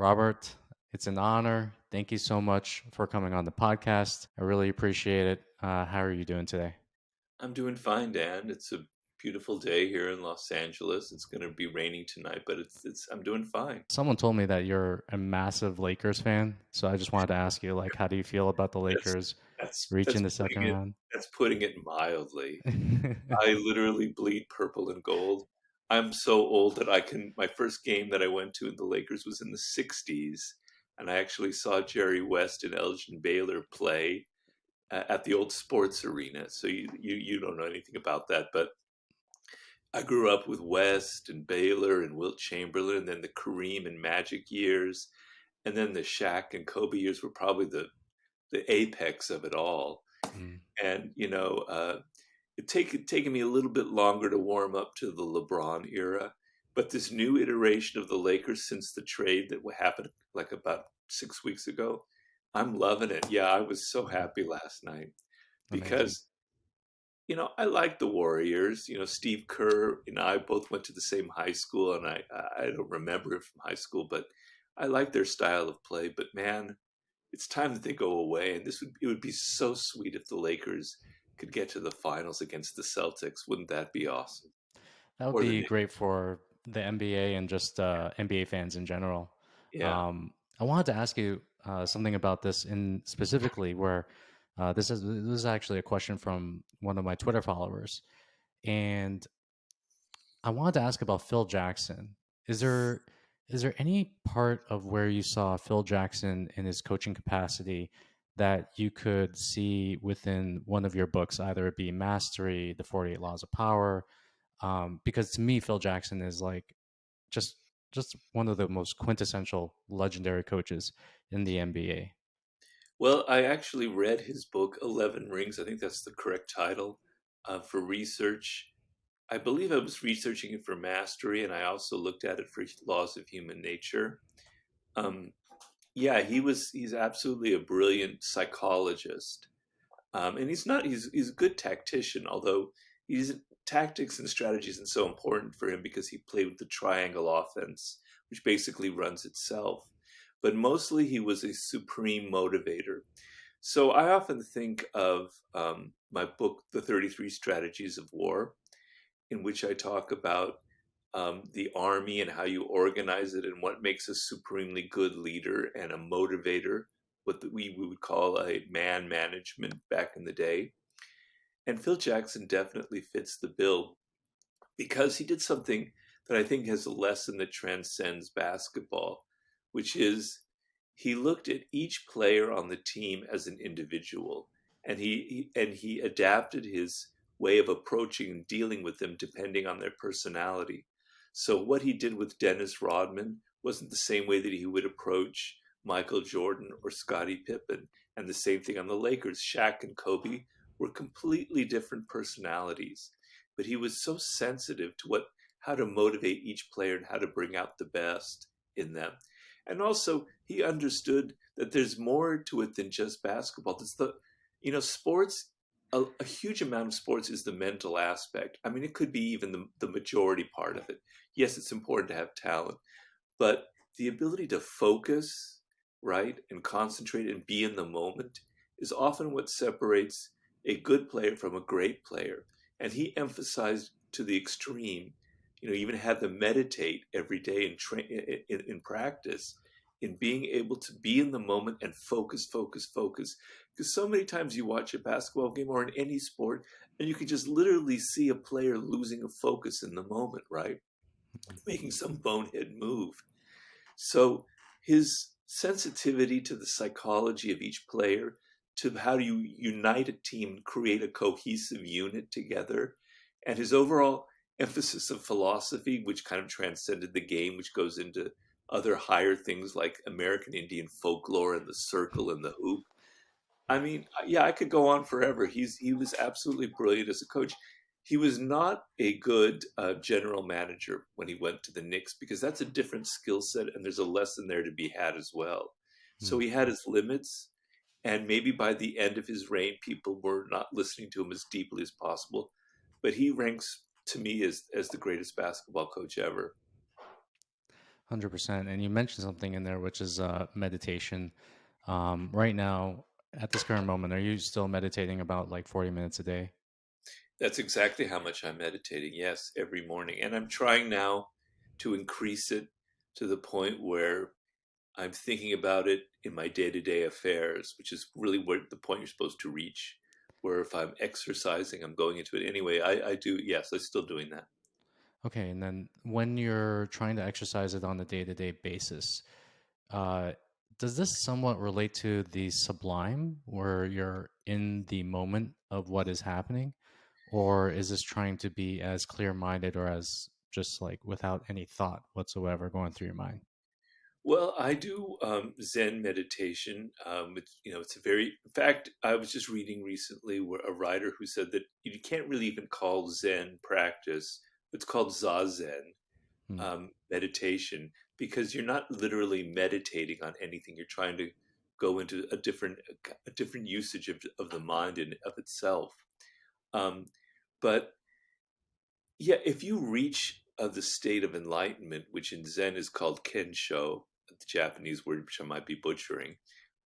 Robert, it's an honor. Thank you so much for coming on the podcast. I really appreciate it. How are you doing today? I'm doing fine, Dan. It's a beautiful day here in Los Angeles. It's going to be raining tonight, but it's I'm doing fine. Someone told me that you're a massive Lakers fan, so I just wanted to ask you, like, how do you feel about the That's Lakers that's reaching that's the putting second it round? that's putting it mildly. I literally bleed purple and gold. I'm so old that my first game that I went to in the Lakers was in the 60s, and I actually saw Jerry West and Elgin Baylor play at the old sports arena. So you don't know anything about that, but I grew up with West and Baylor and Wilt Chamberlain, and then the Kareem and Magic years, and then the Shaq and Kobe years were probably the apex of it all. Mm. And taken me a little bit longer to warm up to the LeBron era, but this new iteration of the Lakers since the trade that happened like about 6 weeks ago, I'm loving it. Yeah, I was so Mhm. happy last night Amazing. because I like the Warriors. Steve Kerr and I both went to the same high school, and I don't remember it from high school, but I like their style of play. But man, it's time that they go away, and it would be so sweet if the Lakers could get to the finals against the Celtics. Wouldn't that be awesome? That would Or the be Knicks? great for the NBA and just NBA fans in general. Yeah. I wanted to ask you something about this in specifically where this is actually a question from one of my Twitter followers, and I wanted to ask about Phil Jackson. Is there is there any part of where you saw Phil Jackson in his coaching capacity that you could see within one of your books, either it be Mastery, The 48 Laws of Power? Because to me, Phil Jackson is like just just one of the most quintessential legendary coaches in the NBA. Well, I actually read his book, 11 Rings. I think that's the correct title for research. I believe I was researching it for Mastery, and I also looked at it for Laws of Human Nature. Um, yeah, he's absolutely a brilliant psychologist. And he's a good tactician, although he's tactics and strategy isn't so important for him because he played with the triangle offense, which basically runs itself. But mostly he was a supreme motivator. So I often think of my book, The 33 Strategies of War, in which I talk about the army and how you organize it and what makes a supremely good leader and a motivator, what we would call a man management back in the day. And Phil Jackson definitely fits the bill because he did something that I think has a lesson that transcends basketball, which is he looked at each player on the team as an individual, and he adapted his way of approaching and dealing with them depending on their personality. So what he did with Dennis Rodman wasn't the same way that he would approach Michael Jordan or Scottie Pippen, and the same thing on the Lakers. Shaq and Kobe were completely different personalities, but he was so sensitive to how to motivate each player and how to bring out the best in them. And also, he understood that there's more to it than just basketball. It's sports. A huge amount of sports is the mental aspect. I mean, it could be even the majority part of it. Yes, it's important to have talent, but the ability to focus, right, and concentrate and be in the moment is often what separates a good player from a great player. And he emphasized to the extreme, even had them meditate every day in practice, in being able to be in the moment and focus, focus, focus. Because so many times you watch a basketball game or in any sport, and you can just literally see a player losing a focus in the moment, right? Making some bonehead move. So his sensitivity to the psychology of each player, to how do you unite a team, create a cohesive unit together, and his overall emphasis of philosophy, which kind of transcended the game, which goes into other higher things like American Indian folklore and the circle and the hoop. I mean, yeah, I could go on forever. He was absolutely brilliant as a coach. He was not a good general manager when he went to the Knicks because that's a different skill set, and there's a lesson there to be had as well. So Mm. he had his limits, and maybe by the end of his reign, people were not listening to him as deeply as possible. But he ranks to me as the greatest basketball coach ever. 100%. And you mentioned something in there, which is meditation. Right now, at this current moment, are you still meditating about like 40 minutes a day? That's exactly how much I'm meditating, yes, every morning. And I'm trying now to increase it to the point where I'm thinking about it in my day-to-day affairs, which is really what the point you're supposed to reach. Where if I'm exercising, I'm going into it anyway. I do, yes, I'm still doing that. Okay. And then when you're trying to exercise it on a day to day basis, uh, does this somewhat relate to the sublime, where you're in the moment of what is happening? Or is this trying to be as clear minded or as just like without any thought whatsoever going through your mind? Well, I do Zen meditation. It's a very, in fact, I was just reading recently where a writer who said that you can't really even call Zen practice. It's called Zazen, Hmm. meditation, because you're not literally meditating on anything. You're trying to go into a different usage of the mind and of itself. Um, but yeah, if you reach the state of enlightenment, which in Zen is called Kensho, the Japanese word which I might be butchering,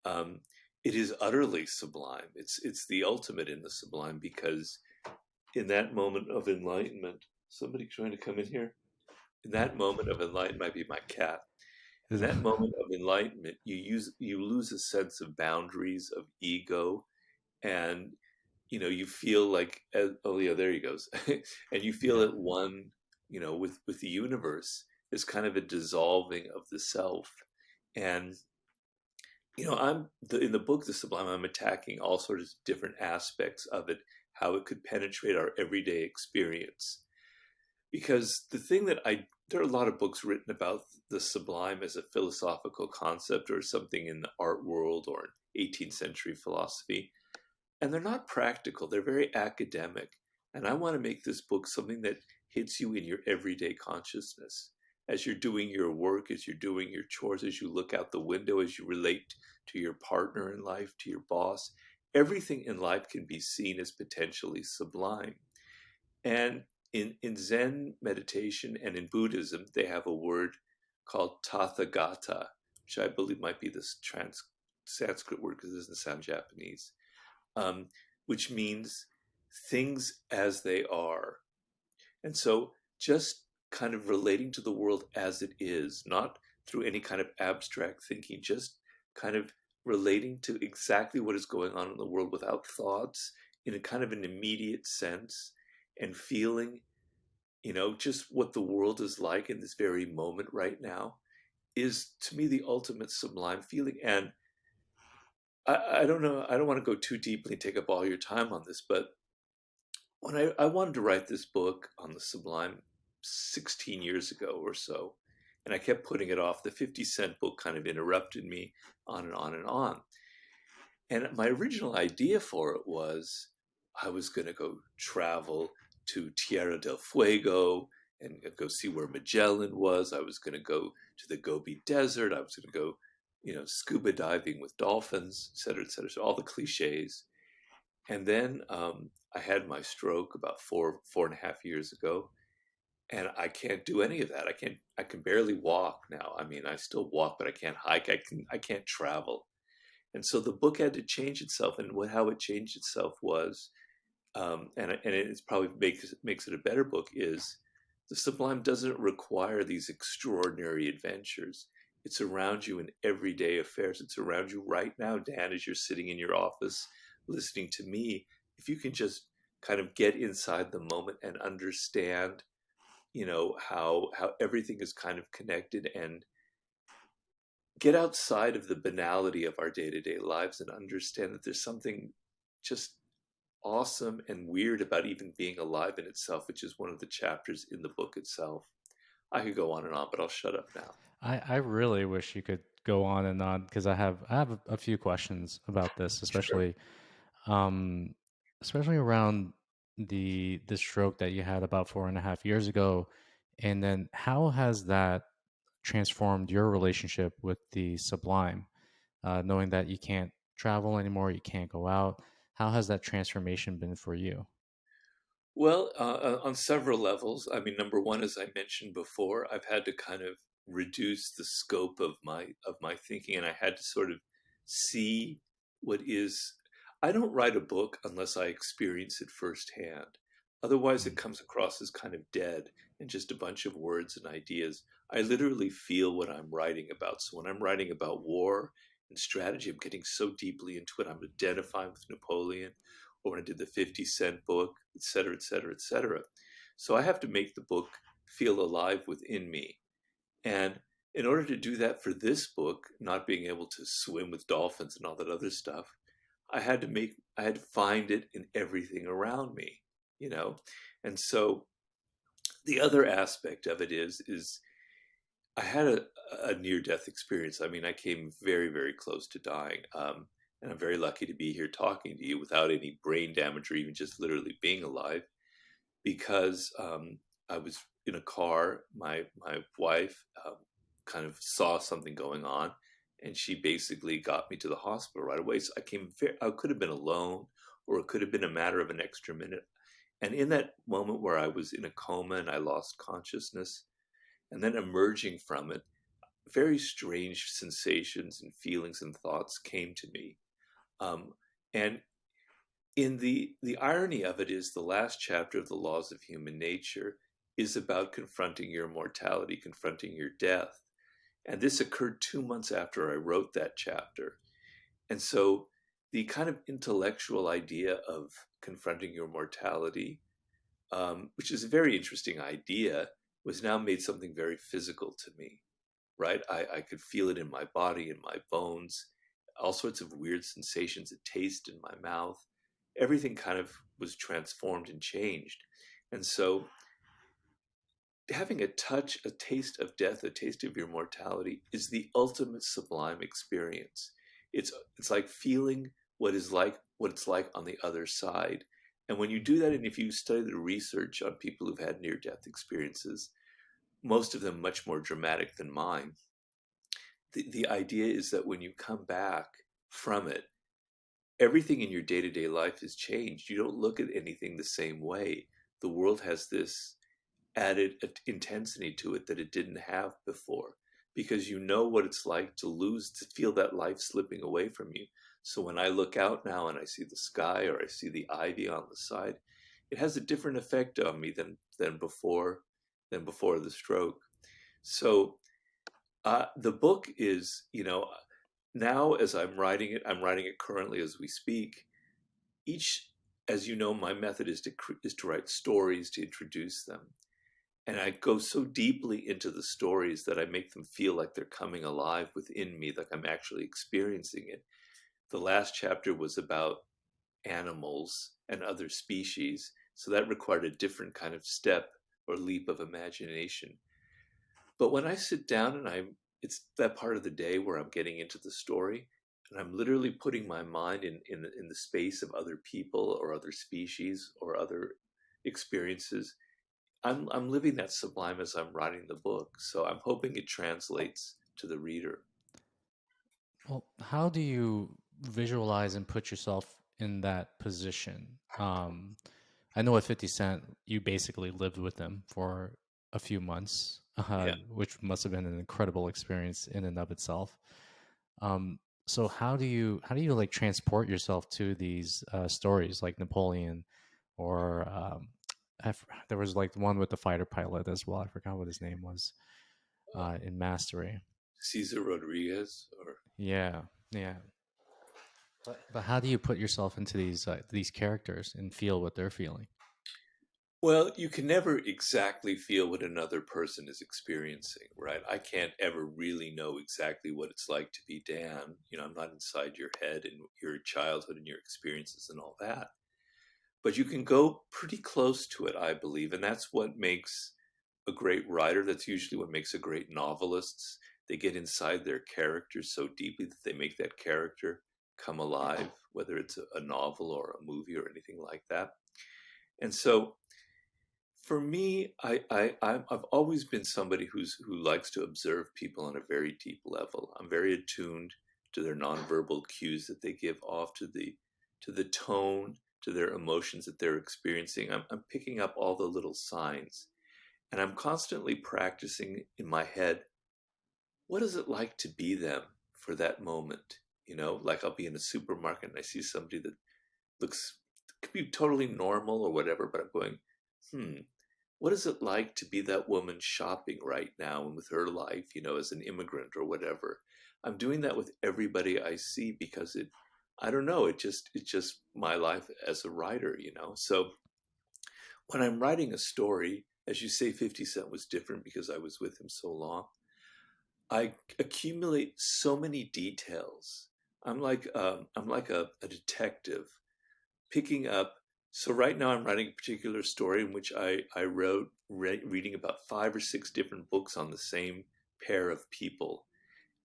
um, it is utterly sublime. It's the ultimate in the sublime because in that moment of enlightenment, somebody trying to come in here. In that moment of enlightenment, might be my cat. In Is it- that moment of enlightenment, you lose a sense of boundaries, of ego, and you feel like, oh yeah, there he goes, and you feel yeah. at one, with the universe. It's kind of a dissolving of the self, and in the book, The Sublime, I'm attacking all sorts of different aspects of it, how it could penetrate our everyday experience. Because there are a lot of books written about the sublime as a philosophical concept or something in the art world or in 18th century philosophy, and they're not practical. They're very academic. And I want to make this book something that hits you in your everyday consciousness. As you're doing your work, as you're doing your chores, as you look out the window, as you relate to your partner in life, to your boss, everything in life can be seen as potentially sublime. And in Zen meditation and in Buddhism, they have a word called Tathagata, which I believe might be this Sanskrit word because it doesn't sound Japanese, um, which means things as they are. And so just kind of relating to the world as it is, not through any kind of abstract thinking, just kind of relating to exactly what is going on in the world without thoughts, in a kind of an immediate sense, and feeling, just what the world is like in this very moment right now is to me the ultimate sublime feeling. And I don't know, I don't want to go too deeply and take up all your time on this, but when I wanted to write this book on the Sublime 16 years ago or so, and I kept putting it off. The 50 Cent book kind of interrupted me on and on and on. And my original idea for it was I was going to go travel to Tierra del Fuego and go see where Magellan was. I was going to go to the Gobi Desert. I was going to go, scuba diving with dolphins, et cetera, et cetera. So all the cliches. And then I had my stroke about 4.5 years ago, and I can't do any of that. I can barely walk now. I mean, I still walk, but I can't hike. I can't travel. And so the book had to change itself, and how it changed itself was, and it's probably makes it a better book, is the Sublime doesn't require these extraordinary adventures. It's around you in everyday affairs. It's around you right now, Dan, as you're sitting in your office listening to me. If you can just kind of get inside the moment and understand, how everything is kind of connected, and get outside of the banality of our day-to-day lives and understand that there's something just awesome and weird about even being alive in itself, which is one of the chapters in the book itself. I could go on and on, but I'll shut up now. I really wish you could go on and on because I have a few questions about this, Sure. um, especially around the stroke that you had about 4.5 years ago, and then how has that transformed your relationship with the sublime? Knowing that you can't travel anymore, you can't go out, how has that transformation been for you? Well, on several levels. I mean, number one, as I mentioned before, I've had to kind of reduce the scope of my thinking, and I had to sort of see what is. I don't write a book unless I experience it firsthand. Otherwise, it Mm, comes across as kind of dead and just a bunch of words and ideas. I literally feel what I'm writing about. So when I'm writing about war and strategy, I'm getting so deeply into it. I'm identifying with Napoleon, or when I did the 50 Cent book, et cetera, et cetera, et cetera. So I have to make the book feel alive within me. And in order to do that for this book, not being able to swim with dolphins and all that other stuff, I had to find it in everything around me, you know? And so the other aspect of it is I had a near death experience. I mean, I came very, very close to dying. And I'm very lucky to be here talking to you without any brain damage or even just literally being alive, because I was in a car. My wife kind of saw something going on, and she basically got me to the hospital right away. So I could have been alone, or it could have been a matter of an extra minute. And in that moment where I was in a coma and I lost consciousness, and then emerging from it, very strange sensations and feelings and thoughts came to me. Um, and in the irony of it is, the last chapter of the Laws of Human Nature is about confronting your mortality, confronting your death. And this occurred 2 months after I wrote that chapter. And so the kind of intellectual idea of confronting your mortality, which is a very interesting idea, was now made something very physical to me, right? I could feel it in my body, in my bones, all sorts of weird sensations, a taste in my mouth. Everything kind of was transformed and changed. And so having a touch, a taste of death, a taste of your mortality is the ultimate sublime experience. It's like feeling what it's like on the other side. And when you do that, and if you study the research on people who've had near death experiences, most of them much more dramatic than mine, the idea is that when you come back from it, everything in your day-to-day life has changed. You don't look at anything the same way. The world has this added intensity to it that it didn't have before, because you know what it's like to lose, to feel that life slipping away from you. So when I look out now and I see the sky, or I see the ivy on the side, it has a different effect on me than before the stroke. So the book is, now as I'm writing it currently as we speak. Each, as you know, my method is to write stories, to introduce them. And I go so deeply into the stories that I make them feel like they're coming alive within me, like I'm actually experiencing it. The last chapter was about animals and other species, so that required a different kind of step or leap of imagination. But when I sit down and it's that part of the day where I'm getting into the story, and I'm literally putting my mind in the space of other people or other species or other experiences. I'm living that sublime as I'm writing the book. So I'm hoping it translates to the reader. well, how do you visualize and put yourself in that position? I know at 50 Cent, you basically lived with him for a few months, Yeah. which must have been an incredible experience in and of itself. Um, so how do you like transport yourself to these stories like Napoleon, or there was like the one with the fighter pilot as well. I forgot what his name was Uh, in Mastery. Cesar Rodriguez or Yeah, yeah. But how do you put yourself into these characters and feel what they're feeling? Well, you can never exactly feel what another person is experiencing, right? I can't ever really know exactly what it's like to be Dan. I'm not inside your head and your childhood and your experiences and all that. But you can go pretty close to it, I believe. And that's what makes a great writer. That's usually what makes a great novelist. They get inside their characters so deeply that they make that character come alive, whether it's a novel or a movie or anything like that. And so for me, I've always been somebody who likes to observe people on a very deep level. I'm very attuned to their nonverbal cues that they give off, to the tone, to their emotions that they're experiencing. I'm picking up all the little signs, and I'm constantly practicing in my head what is it like to be them for that moment? Like I'll be in a supermarket and I see somebody that looks could be totally normal or whatever, but I'm going, hmm, what is it like to be that woman shopping right now and with her life, as an immigrant or whatever? I'm doing that with everybody I see because I don't know, it's just my life as a writer. So when I'm writing a story, as you say, 50 Cent was different because I was with him so long. I accumulate so many details. I'm like a detective picking up. So right now I'm writing a particular story in which I wrote reading about 5 or 6 different books on the same pair of people,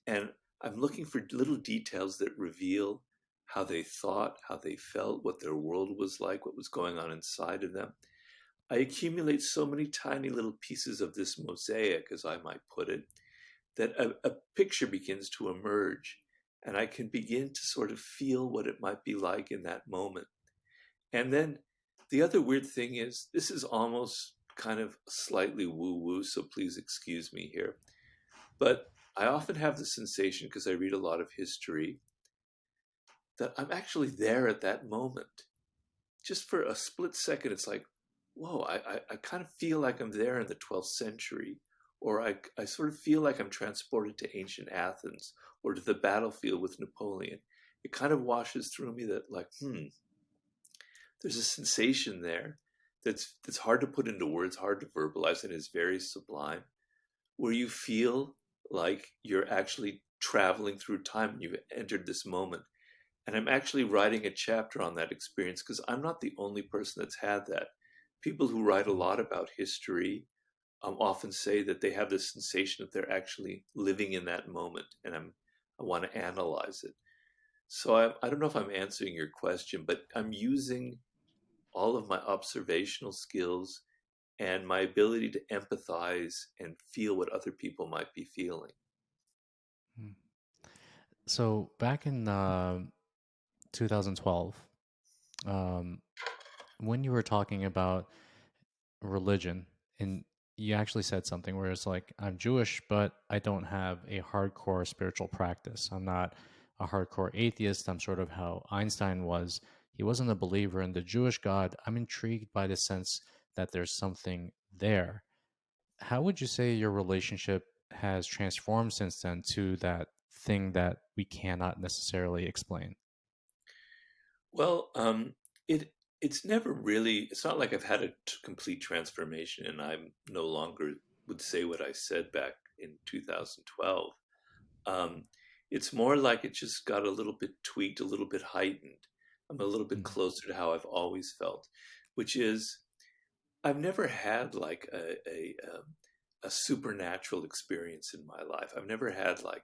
and I'm looking for little details that reveal how they thought, how they felt, what their world was like, what was going on inside of them. I accumulate so many tiny little pieces of this mosaic, as I might put it, that a picture begins to emerge, and I can begin to sort of feel what it might be like in that moment. And then the other weird thing is, this is almost kind of slightly woo woo, so please excuse me here. But I often have the sensation, because I read a lot of history, that I'm actually there at that moment. Just for a split second, it's like, whoa, I kind of feel like I'm there in the 12th century. Or I sort of feel like I'm transported to ancient Athens or to the battlefield with Napoleon. It kind of washes through me that, like, there's a sensation there that's hard to put into words, hard to verbalize, and is very sublime, where you feel like you're actually traveling through time and you've entered this moment. And I'm actually writing a chapter on that experience because I'm not the only person that's had that. People who write a Mm, lot about history often say that they have this sensation that they're actually living in that moment, and I want to analyze it. So I don't know if I'm answering your question, but I'm using all of my observational skills and my ability to empathize and feel what other people might be feeling. mm. So back in 2012, um, when you were talking about religion, and you actually said something where it's like, I'm Jewish, but I don't have a hardcore spiritual practice. I'm not a hardcore atheist. I'm sort of how Einstein was. He wasn't a believer in the Jewish God. I'm intrigued by the sense that there's something there. How would you say your relationship has transformed since then to that thing that we cannot necessarily explain? Well, it's never really. It's not like I've had a complete transformation, and I'm no longer would say what I said back in 2012. Um, it's more like it just got a little bit tweaked, a little bit heightened. I'm a little bit Mm, closer to how I've always felt, which is I've never had like a supernatural experience in my life. I've never had like,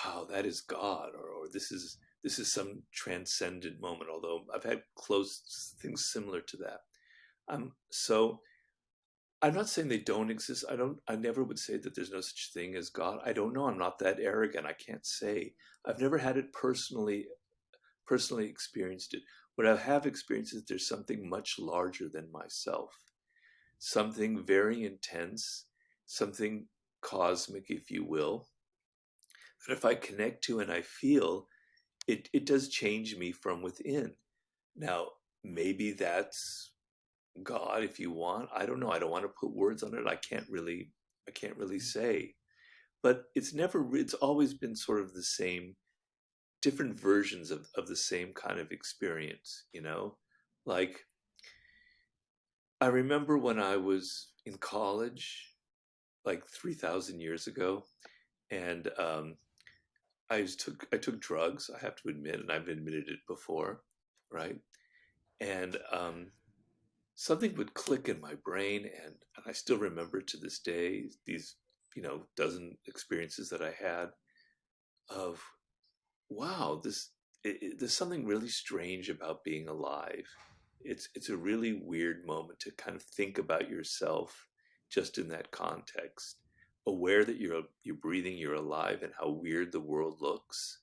wow, that is God, or this is some transcendent moment. Although I've had close things similar to that. So I'm not saying they don't exist. I never would say that there's no such thing as God. I don't know. I'm not that arrogant. I can't say. I've never had it personally experienced it. What I have experienced is there's something much larger than myself, something very intense, something cosmic, if you will, that if I connect to and I feel, it does change me from within. Now, maybe that's God if you want. I don't know. I don't want to put words on it. I can't really say. But it's always been sort of the same, different versions of the same kind of experience. Like I remember when I was in college, like 3,000 years ago, and I took drugs. I have to admit, and I've admitted it before, right? And something would click in my brain, and I still remember to this day these dozen experiences that I had of, wow, there's something really strange about being alive. It's a really weird moment to kind of think about yourself just in that context, aware that you're breathing, you're alive, and how weird the world looks.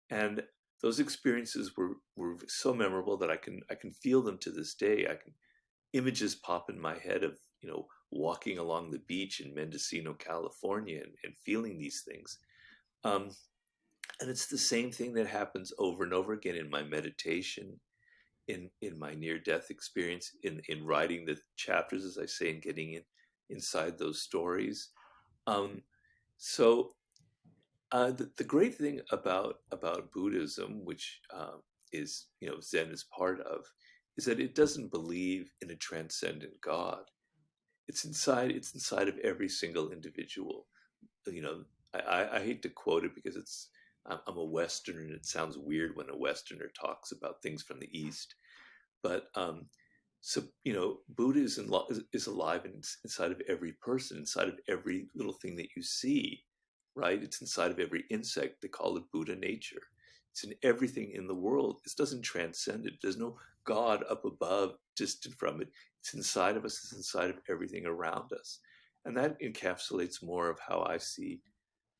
And those experiences were so memorable that I can feel them to this day. I can images pop in my head of walking along the beach in Mendocino, California, and feeling these things. Um, and it's the same thing that happens over and over again in my meditation, in my near death experience, in writing the chapters, as I say, and getting inside those stories. Um, so the great thing about Buddhism, which is Zen is part of, is that it doesn't believe in a transcendent God. It's inside of every single individual. You know, I hate to quote it because I'm a Westerner and it sounds weird when a Westerner talks about things from the East. But so Buddha is alive inside of every person, inside of every little thing that you see, right? It's inside of every insect. They call it Buddha nature. It's in everything in the world. It doesn't transcend it. There's no God up above, distant from it. It's inside of us. It's inside of everything around us, and that encapsulates more of how I see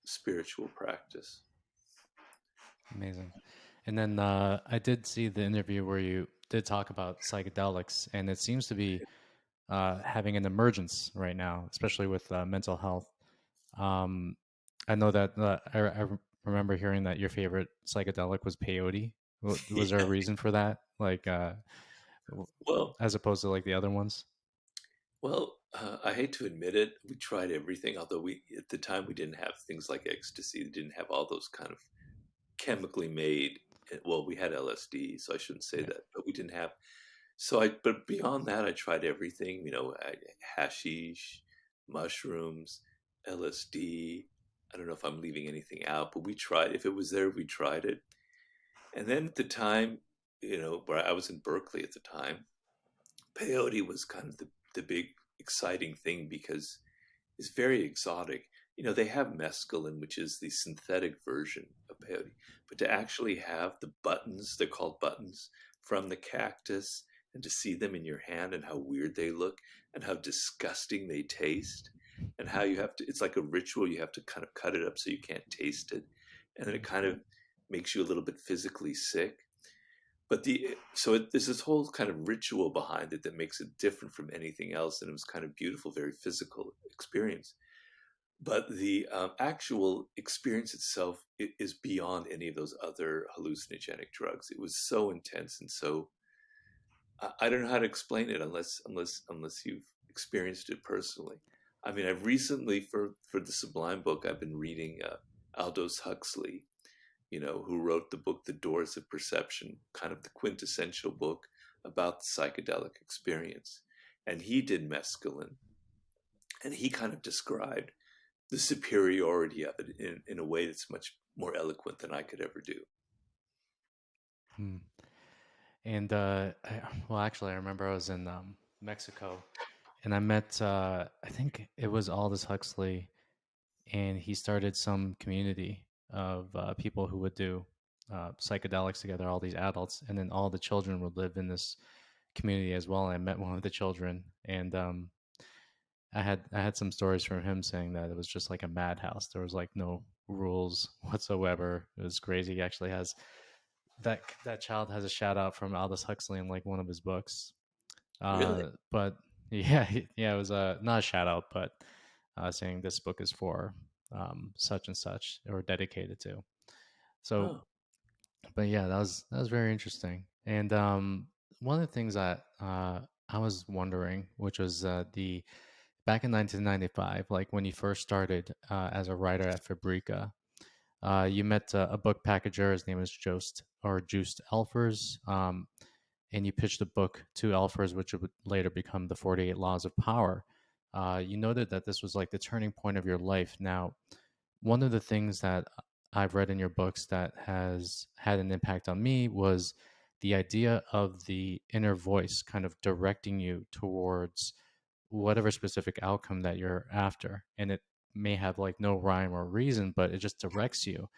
spiritual practice. Amazing. And then I did see the interview where you did talk about psychedelics, and it seems to be having an emergence right now, especially with mental health. Um, I know that I remember hearing that your favorite psychedelic was peyote. Was there a Yeah. reason for that? Like, Well, as opposed to like the other ones? I hate to admit it, we tried everything. Although we at the time we didn't have things like ecstasy, we didn't have all those kind of chemically made. Well, we had LSD, so I shouldn't say Yeah. that, but we didn't have. But beyond that, I tried everything. Hashish, mushrooms, LSD. I don't know if I'm leaving anything out, but we tried. If it was there, we tried it. And then at the time, where I was in Berkeley at the time, peyote was kind of the big exciting thing because it's very exotic. They have mescaline, which is the synthetic version of peyote, but to actually have the buttons, they're called buttons, from the cactus, and to see them in your hand and how weird they look and how disgusting they taste, and how you have to, it's like a ritual, you have to kind of cut it up so you can't taste it. And then it kind of makes you a little bit physically sick. But there's this whole kind of ritual behind it that makes it different from anything else, and it was kind of beautiful, very physical experience. But the actual experience itself is beyond any of those other hallucinogenic drugs. It was so intense and so I don't know how to explain it unless you've experienced it personally. I mean, I've recently for the Sublime book, I've been reading Aldous Huxley, who wrote the book The Doors of Perception, kind of the quintessential book about the psychedelic experience. And he did mescaline, and he kind of described the superiority of it in a way that's much more eloquent than I could ever do. Hmm. And well, actually, I remember I was in Mexico, and I met I think it was Aldous Huxley, and he started some community of people who would do psychedelics together, all these adults, and then all the children would live in this community as well. I met one of the children, and I had some stories from him saying that it was just like a madhouse. There was like no rules whatsoever. It was crazy. He actually has that child has a shout out from Aldous Huxley in like one of his books. Really? But yeah, yeah, it was not a shout out, but saying this book is for such and such or dedicated to. So, Oh, but yeah, that was very interesting. And one of the things that I was wondering, which was the back in 1995, like when you first started as a writer at Fabrica, you met a book packager. His name was Joost Elfers, and you pitched a book to Elfers, which would later become the 48 Laws of Power. You noted that this was like the turning point of your life. Now, one of the things that I've read in your books that has had an impact on me was the idea of the inner voice kind of directing you towards whatever specific outcome that you're after. And it may have like no rhyme or reason, but it just directs you.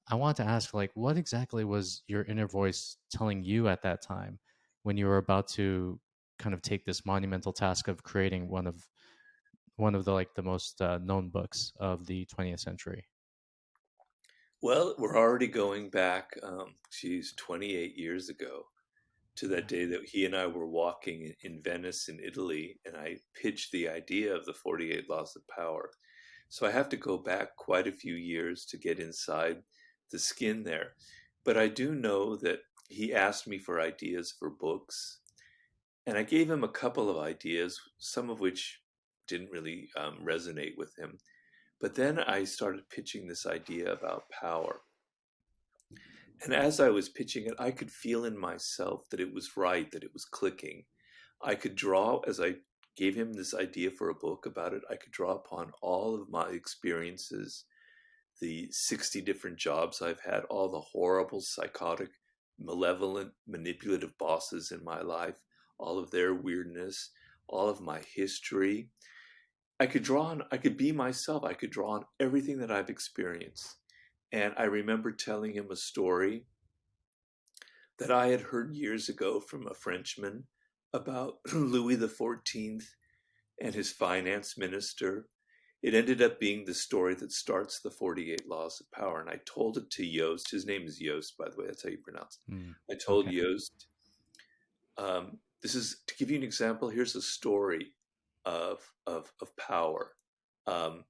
I want to ask, like, what exactly was your inner voice telling you at that time when you were about to kind of take this monumental task of creating one of the like the most known books of the 20th century? well, we're already going back, 28 years ago to that day that he and I were walking in Venice in Italy, and I pitched the idea of the 48 Laws of Power. So I have to go back quite a few years to get inside the skin there. But I do know that he asked me for ideas for books, and I gave him a couple of ideas, some of which didn't really resonate with him. But then I started pitching this idea about power. And as I was pitching it, I could feel in myself that it was right, that it was clicking. I could draw, as I gave him this idea for a book about it, I could draw upon all of my experiences, the 60 different jobs I've had, all the horrible, psychotic, malevolent, manipulative bosses in my life, all of their weirdness, all of my history. I could draw on, I could be myself. I could draw on everything that I've experienced. And I remember telling him a story that I had heard years ago from a Frenchman about Louis XIV and his finance minister. It ended up being the story that starts the 48 Laws of Power. And I told it to Yost. His name is Yost, by the way. That's how you pronounce Mm, it. I told okay. Yost, this is to give you an example. Here's a story of power. Um,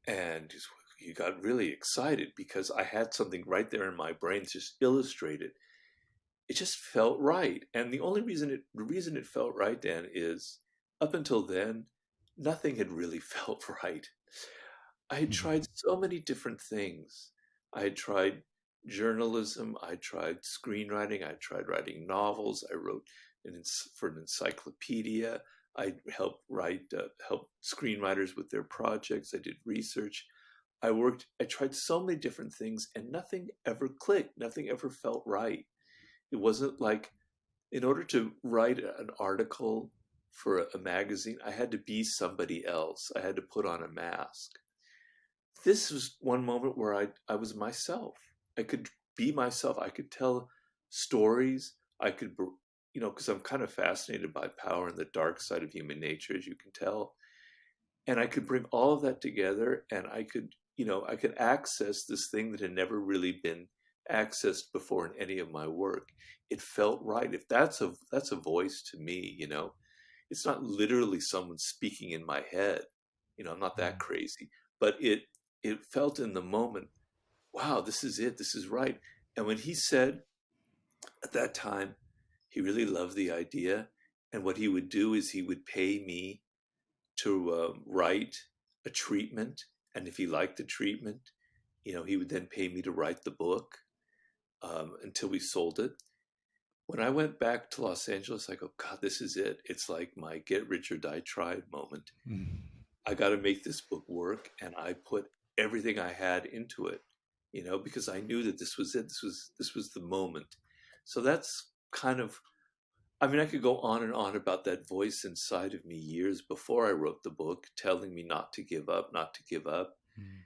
and he got really excited because I had something right there in my brain just illustrated. It just felt right. And the reason it felt right, Dan, is up until then, nothing had really felt right. I had Mhm. tried so many different things. I had tried journalism, I tried screenwriting, I tried writing novels, I wrote for an encyclopedia. I helped screenwriters with their projects. I did research. I tried so many different things and nothing ever clicked. Nothing ever felt right. It wasn't like, in order to write an article for a magazine, I had to be somebody else. I had to put on a mask. This was one moment where I was myself. I could be myself. I could tell stories. I could, because I'm kind of fascinated by power and the dark side of human nature, as you can tell. And I could bring all of that together, and I could access this thing that had never really been accessed before in any of my work. It felt right. If that's a voice to me, it's not literally someone speaking in my head. I'm not that Mm. crazy, but it felt in the moment, wow, this is it. This is right. And when he said at that time, he really loved the idea, and what he would do is he would pay me to write a treatment, and if he liked the treatment, he would then pay me to write the book until we sold it. When I went back to Los Angeles, I go, God, this is it. It's like my get rich or die trying moment. Mm. I got to make this book work, and I put everything I had into it, because I knew that this was it. This was the moment. So that's kind of, I mean, I could go on and on about that voice inside of me years before I wrote the book, telling me not to give up, not to give up, Mm.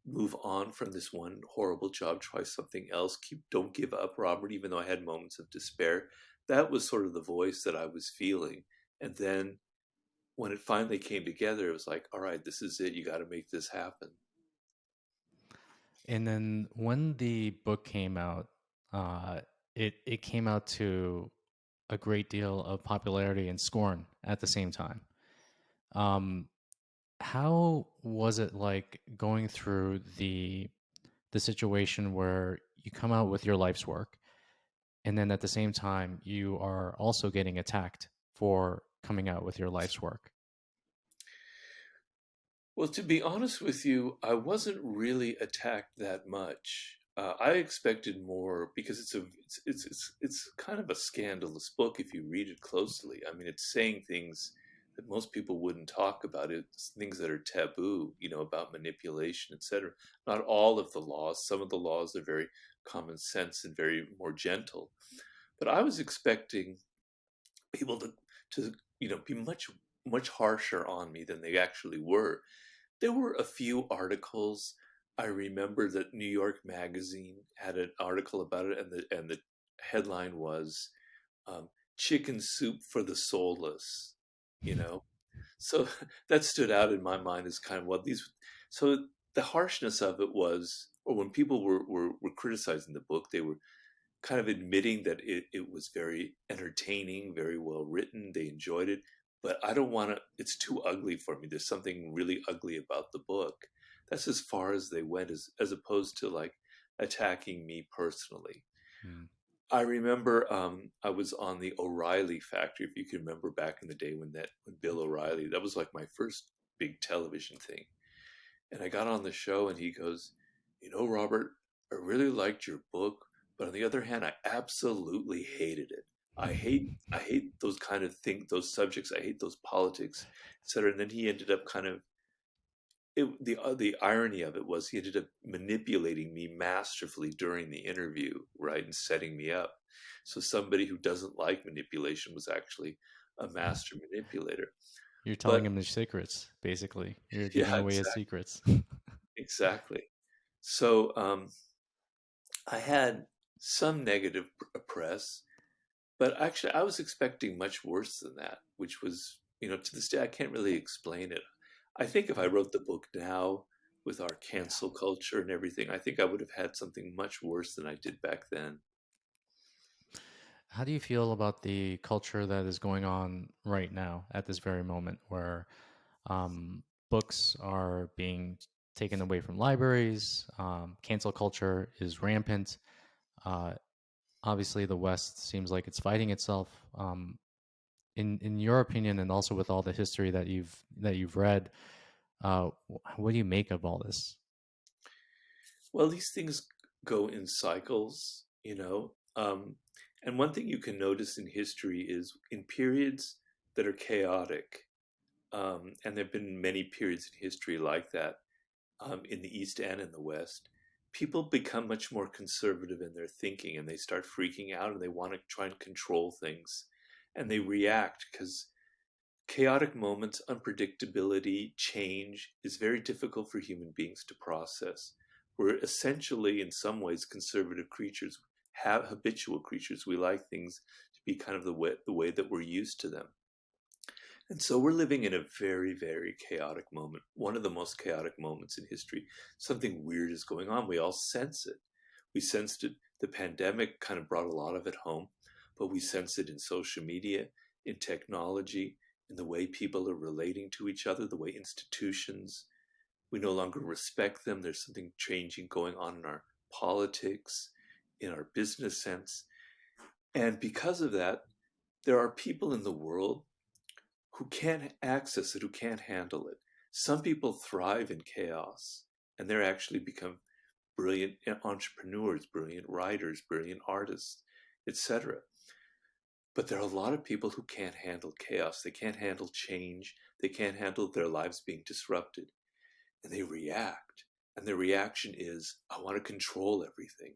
move on from this one horrible job, try something else, don't give up, Robert, even though I had moments of despair. That was sort of the voice that I was feeling. And then when it finally came together, it was like, all right, this is it. You got to make this happen. And then when the book came out, uh, it came out to a great deal of popularity and scorn at the same time. Um, how was it like going through the situation where you come out with your life's work, and then at the same time you are also getting attacked for coming out with your life's work? Well, to be honest with you, I wasn't really attacked that much. I expected more because it's kind of a scandalous book if you read it closely. I mean, it's saying things that most people wouldn't talk about. It's things that are taboo, about manipulation, etc. Not all of the laws. Some of the laws are very common sense and very more gentle. But I was expecting people to be much harsher on me than they actually were. There were a few articles. I remember that New York Magazine had an article about it, and the headline was "Chicken Soup for the Soulless." You know, so that stood out in my mind as kind of what these. So the harshness of it was, or when people were criticizing the book, they were kind of admitting that it was very entertaining, very well written. They enjoyed it, but I don't want to, it's too ugly for me. There's something really ugly about the book. That's as far as they went, as opposed to like attacking me personally. Mm. I remember I was on the O'Reilly Factory, if you can remember back in the day when Bill O'Reilly, that was like my first big television thing. And I got on the show and he goes, "You know, Robert, I really liked your book, but on the other hand, I absolutely hated it. I hate those kind of things, those subjects. I hate those politics, etc." And then he ended up kind of the irony of it was he ended up manipulating me masterfully during the interview, right, and setting me up. So somebody who doesn't like manipulation was actually a master manipulator. You're telling But him his secrets, basically. You're giving yeah, away his secrets. exactly. So I had some negative press, but actually I was expecting much worse than that, which was, to this day I can't really explain it. I think if I wrote the book now with our cancel culture and everything, I think I would have had something much worse than I did back then. How do you feel about the culture that is going on right now at this very moment where books are being taken away from libraries? Cancel culture is rampant. Uh, Obviously, the West seems like it's fighting itself. In your opinion, and also with all the history that you've read, what do you make of all this? Well, these things go in cycles, and one thing you can notice in history is in periods that are chaotic, and there have been many periods in history like that, in the East and in the West, people become much more conservative in their thinking and they start freaking out and they want to try and control things. And they react because chaotic moments, unpredictability, change is very difficult for human beings to process. We're essentially, in some ways, conservative creatures, have habitual creatures. We like things to be kind of the way that we're used to them. And so we're living in a very, very chaotic moment, one of the most chaotic moments in history. Something weird is going on. We all sense it. We sensed it. The pandemic kind of brought a lot of it home, but we sense it in social media, in technology, in the way people are relating to each other, the way institutions, we no longer respect them. There's something changing going on in our politics, in our business sense. And because of that, there are people in the world who can't access it, who can't handle it. Some people thrive in chaos, and they're actually become brilliant entrepreneurs, brilliant writers, brilliant artists, etc. But there are a lot of people who can't handle chaos. They can't handle change. They can't handle their lives being disrupted. And they react. And their reaction is, I want to control everything.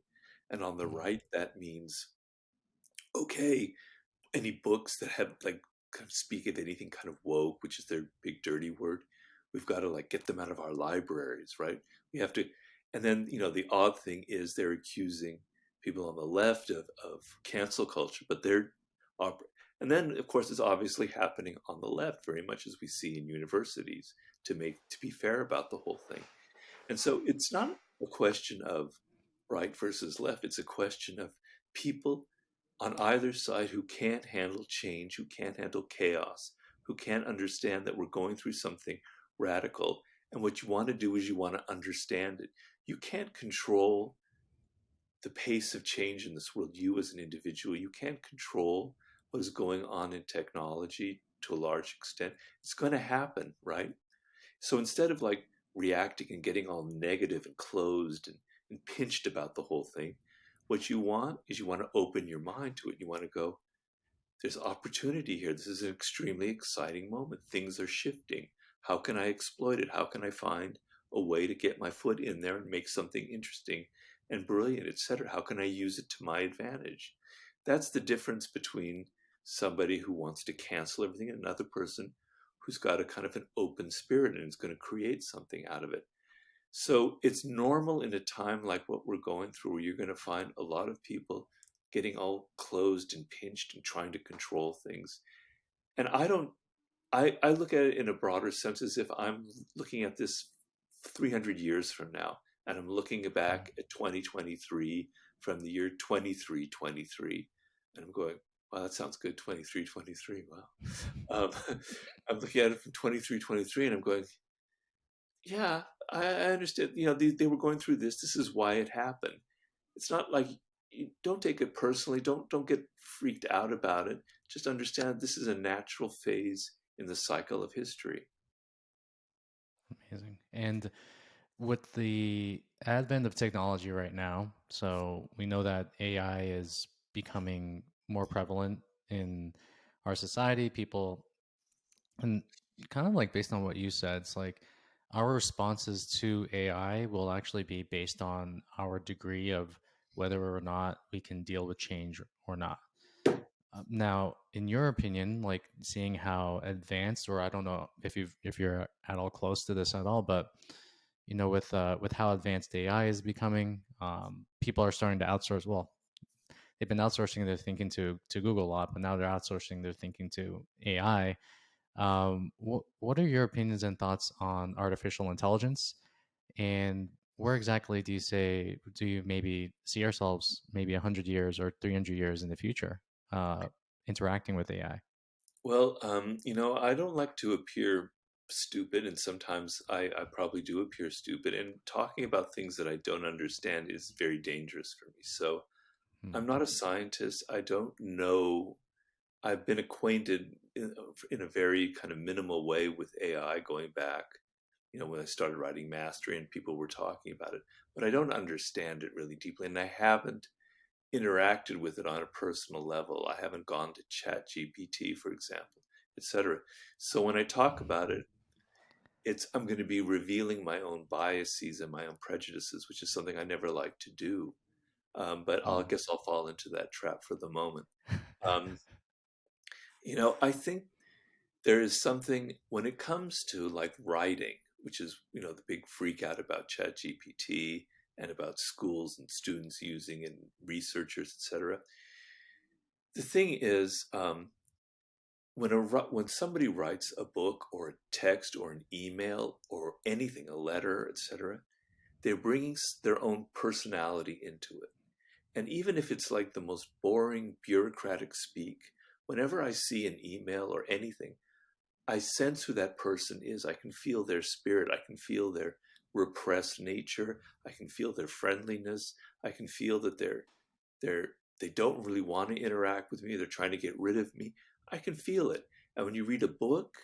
And on the right, that means, okay, any books that have like kind of speak of anything kind of woke, which is their big dirty word, we've got to like get them out of our libraries, right? We have to, and then the odd thing is they're accusing people on the left of cancel culture, but they're, and then of course it's obviously happening on the left very much as we see in universities to be fair about the whole thing. And so it's not a question of right versus left. It's a question of people on either side who can't handle change, who can't handle chaos, who can't understand that we're going through something radical. And what you want to do is you want to understand it. You can't control the pace of change in this world, you as an individual. You can't control what is going on in technology to a large extent. It's going to happen, right? So instead of like reacting and getting all negative and closed and pinched about the whole thing, what you want is you want to open your mind to it. You want to go, there's opportunity here. This is an extremely exciting moment. Things are shifting. How can I exploit it? How can I find a way to get my foot in there and make something interesting and brilliant, etc.? How can I use it to my advantage? That's the difference between somebody who wants to cancel everything and another person who's got a kind of an open spirit and is going to create something out of it. So it's normal in a time like what we're going through, where you're going to find a lot of people getting all closed and pinched and trying to control things. And I look at it in a broader sense as if I'm looking at this 300 years from now. and I'm looking Mm. back at 2023 from the year 2323, and I'm going, wow, that sounds good, 2323. Wow. Um, I'm looking at it from 2323, and I'm going, yeah, I understand. They were going through this. This is why it happened. It's not like you don't take it personally. Don't get freaked out about it. Just understand this is a natural phase in the cycle of history. Amazing. And with the advent of technology right now, so we know that AI is becoming more prevalent in our society. People, and kind of like based on what you said, it's like our responses to AI will actually be based on our degree of whether or not we can deal with change or not. Now, in your opinion, like seeing how advanced, or I don't know if you're at all close to this at all, but with how advanced AI is becoming, people are starting to outsource. Well, they've been outsourcing their thinking to Google a lot, but now they're outsourcing their thinking to AI. What are your opinions and thoughts on artificial intelligence, and where exactly do you maybe see ourselves maybe 100 years or 300 years in the future, uh, interacting with AI? Well, I don't like to appear stupid, and sometimes I probably do appear stupid. And talking about things that I don't understand is very dangerous for me. So Hmm. I'm not a scientist. I don't know. I've been acquainted in a very kind of minimal way with AI going back, when I started writing Mastery and people were talking about it. But I don't understand it really deeply, and I haven't interacted with it on a personal level. I haven't gone to ChatGPT, for example, etc. So when I talk about it, I'm going to be revealing my own biases and my own prejudices, which is something I never like to do. But I Hmm. guess I'll fall into that trap for the moment. Um, I think there is something when it comes to like writing, which is the big freak out about ChatGPT and about schools and students using and researchers, etc. The thing is, when somebody writes a book or a text or an email or anything, a letter, etc., they're bringing their own personality into it. And even if it's like the most boring bureaucratic speak, whenever I see an email or anything, I sense who that person is. I can feel their spirit. I can feel their repressed nature. I can feel their friendliness. I can feel that they're they don't really want to interact with me. They're trying to get rid of me. I can feel it. And when you read a book,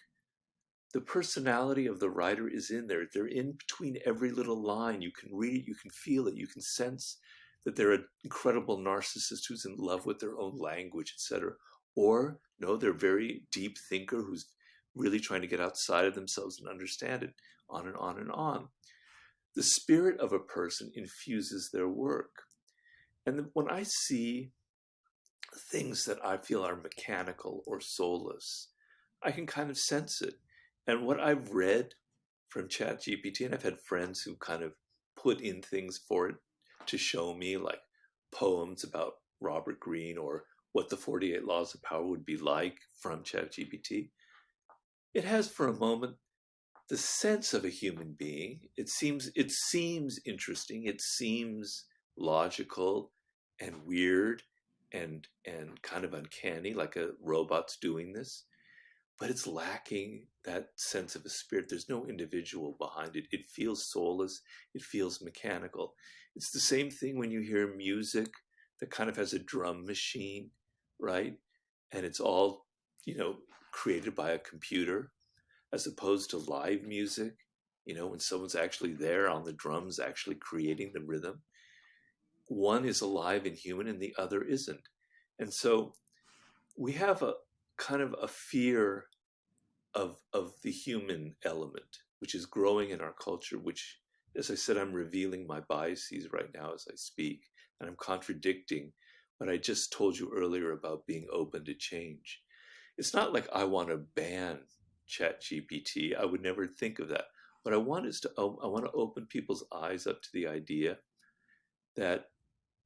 the personality of the writer is in there. They're in between every little line. You can read it, you can feel it, you can sense that they're an incredible narcissist who's in love with their own language, etc. Or no, they're a very deep thinker who's really trying to get outside of themselves and understand it, on and on and on. The spirit of a person infuses their work. And when I see things that I feel are mechanical or soulless, I can kind of sense it. And what I've read from ChatGPT, and I've had friends who kind of put in things for it to show me, like poems about Robert Greene or what the 48 Laws of Power would be like from ChatGPT. It has for a moment the sense of a human being. It seems interesting. It seems logical and weird and kind of uncanny, like a robot's doing this. But it's lacking that sense of a spirit. There's no individual behind it. It feels soulless. It feels mechanical. It's the same thing when you hear music that kind of has a drum machine, right? And it's all, you know, created by a computer as opposed to live music, when someone's actually there on the drums, actually creating the rhythm. One is alive and human and the other isn't. And so we have a kind of a fear of the human element, which is growing in our culture, which, as I said, I'm revealing my biases right now as I speak, and I'm contradicting what I just told you earlier about being open to change. It's not like I want to ban ChatGPT. I would never think of that. What I want is I want to open people's eyes up to the idea that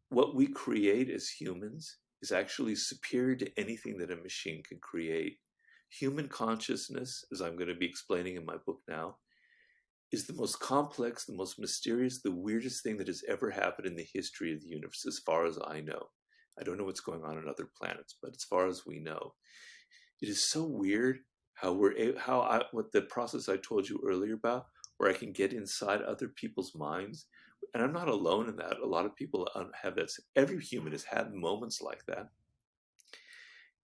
what we create as humans is actually superior to anything that a machine can create. Human consciousness, as I'm going to be explaining in my book now, is the most complex, the most mysterious, the weirdest thing that has ever happened in the history of the universe, as far as I know. I don't know what's going on other planets, but as far as we know, it is so weird how what the process I told you earlier about, where I can get inside other people's minds, and I'm not alone in that. A lot of people have that. Every human has had moments like that.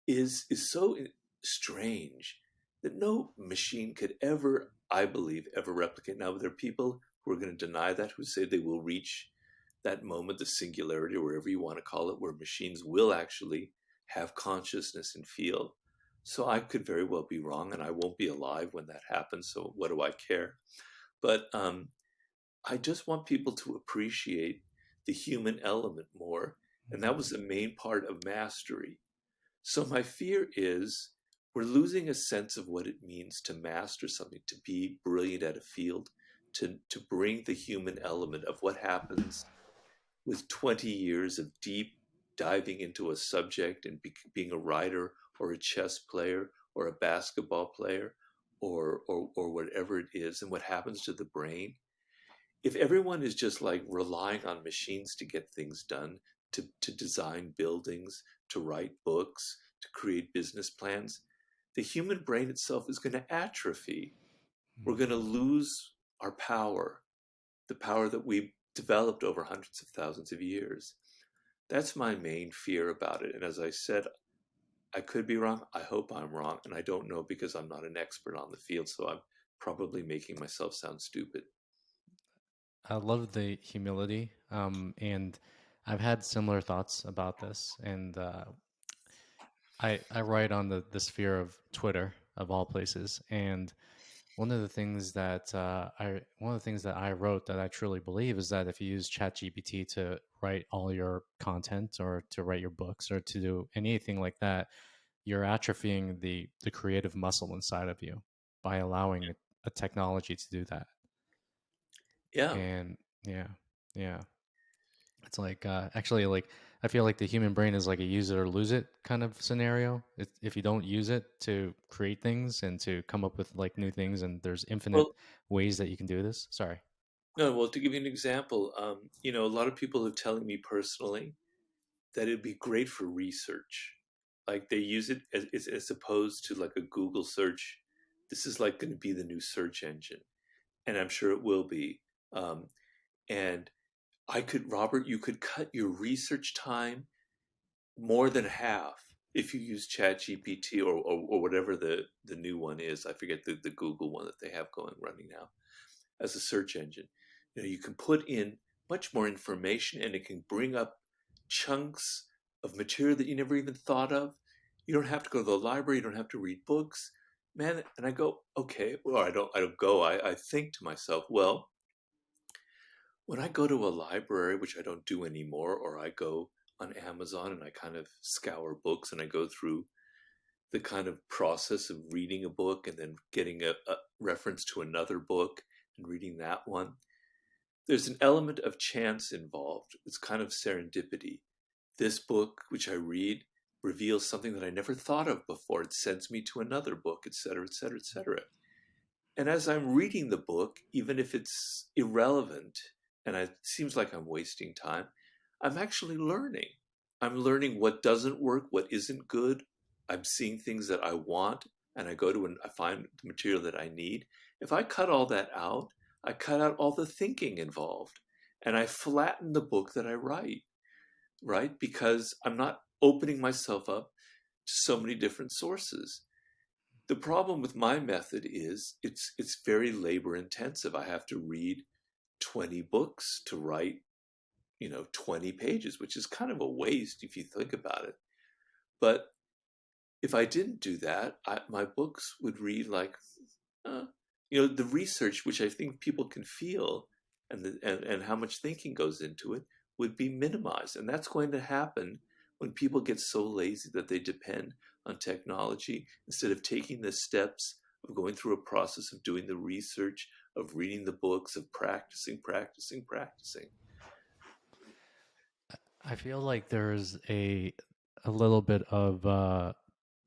Is so strange that no machine could ever, I believe, ever replicate. Now, there are people who are going to deny that, who say they will reach that moment, the singularity, or whatever you want to call it, where machines will actually have consciousness and feel. So I could very well be wrong, and I won't be alive when that happens. So what do I care? But I just want people to appreciate the human element more, and that was the main part of mastery. So my fear is we're losing a sense of what it means to master something, to be brilliant at a field, to bring the human element of what happens with 20 years of deep diving into a subject and being a writer or a chess player or a basketball player or whatever it is, and what happens to the brain. If everyone is just like relying on machines to get things done, to design buildings, to write books, to create business plans, the human brain itself is going to atrophy. We're going to lose our power, the power that we developed over hundreds of thousands of years. That's my main fear about it. And as I said, I could be wrong. I hope I'm wrong. And I don't know because I'm not an expert on the field. So I'm probably making myself sound stupid. I love the humility, and I've had similar thoughts about this. And I write on the sphere of Twitter of all places, and one of the things that I wrote that I truly believe is that if you use ChatGPT to write all your content or to write your books or to do anything like that, you're atrophying the creative muscle inside of you by allowing a technology to do that. Yeah. And yeah, yeah, it's like actually like I feel like the human brain is like a use it or lose it kind of scenario. If you don't use it to create things and to come up with like new things, and there's infinite Well, ways that you can do this. Sorry. no, well, to give you an example, a lot of people are telling me personally that it'd be great for research. Like they use it as opposed to like a Google search. This is like going to be the new search engine, and I'm sure it will be. Um, and Robert, you could cut your research time more than half if you use ChatGPT or whatever the new one is. I forget the Google one that they have going running now as a search engine. You can put in much more information and it can bring up chunks of material that you never even thought of. You don't have to go to the library, you don't have to read books. Man, and I go, okay, well, I don't go. I think to myself, well, when I go to a library, which I don't do anymore, or I go on Amazon and I kind of scour books and I go through the kind of process of reading a book and then getting a reference to another book and reading that one, there's an element of chance involved. It's kind of serendipity. This book, which I read, reveals something that I never thought of before. It sends me to another book, etc., etc., etc. And as I'm reading the book, even if it's irrelevant and it seems like I'm wasting time, I'm actually learning. I'm learning what doesn't work, what isn't good. I'm seeing things that I want, and I go to and I find the material that I need. If I cut all that out, I cut out all the thinking involved, and I flatten the book that I write, right? Because I'm not opening myself up to so many different sources. The problem with my method is it's very labor intensive. I have to read 20 books to write, 20 pages, which is kind of a waste if you think about it. But if I didn't do that, my books would read like, uh, the research, which I think people can feel, and how much thinking goes into it, would be minimized. And that's going to happen when people get so lazy that they depend on technology instead of taking the steps of going through a process of doing the research, of reading the books, of practicing, practicing, practicing. I feel like there's a little bit of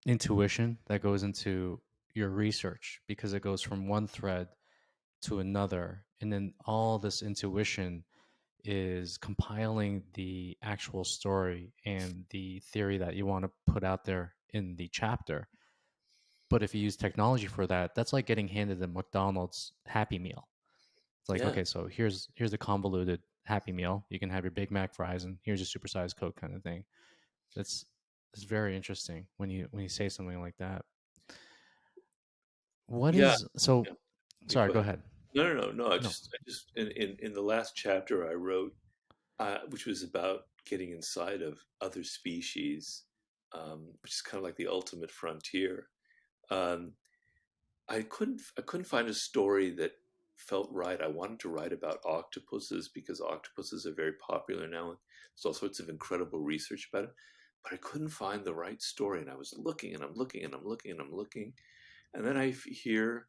intuition that goes into your research because it goes from one thread to another, and then all this intuition is compiling the actual story and the theory that you want to put out there in the chapter. But if you use technology for that, that's like getting handed a McDonald's Happy Meal. It's like, Yeah. okay, so here's the convoluted Happy Meal. You can have your Big Mac fries, and here's your supersized Coke kind of thing. That's it's very interesting when you say something like that. What Yeah. is so? Yeah. Yeah, Sorry, go go ahead. ahead. No. No. I just in the last chapter I wrote, which was about getting inside of other species, which is kind of like the ultimate frontier. Um, I couldn't find a story that felt right. I wanted to write about octopuses because octopuses are very popular now. There's all sorts of incredible research about it, but I couldn't find the right story. And I was looking and I'm looking and I'm looking and I'm looking, and then I hear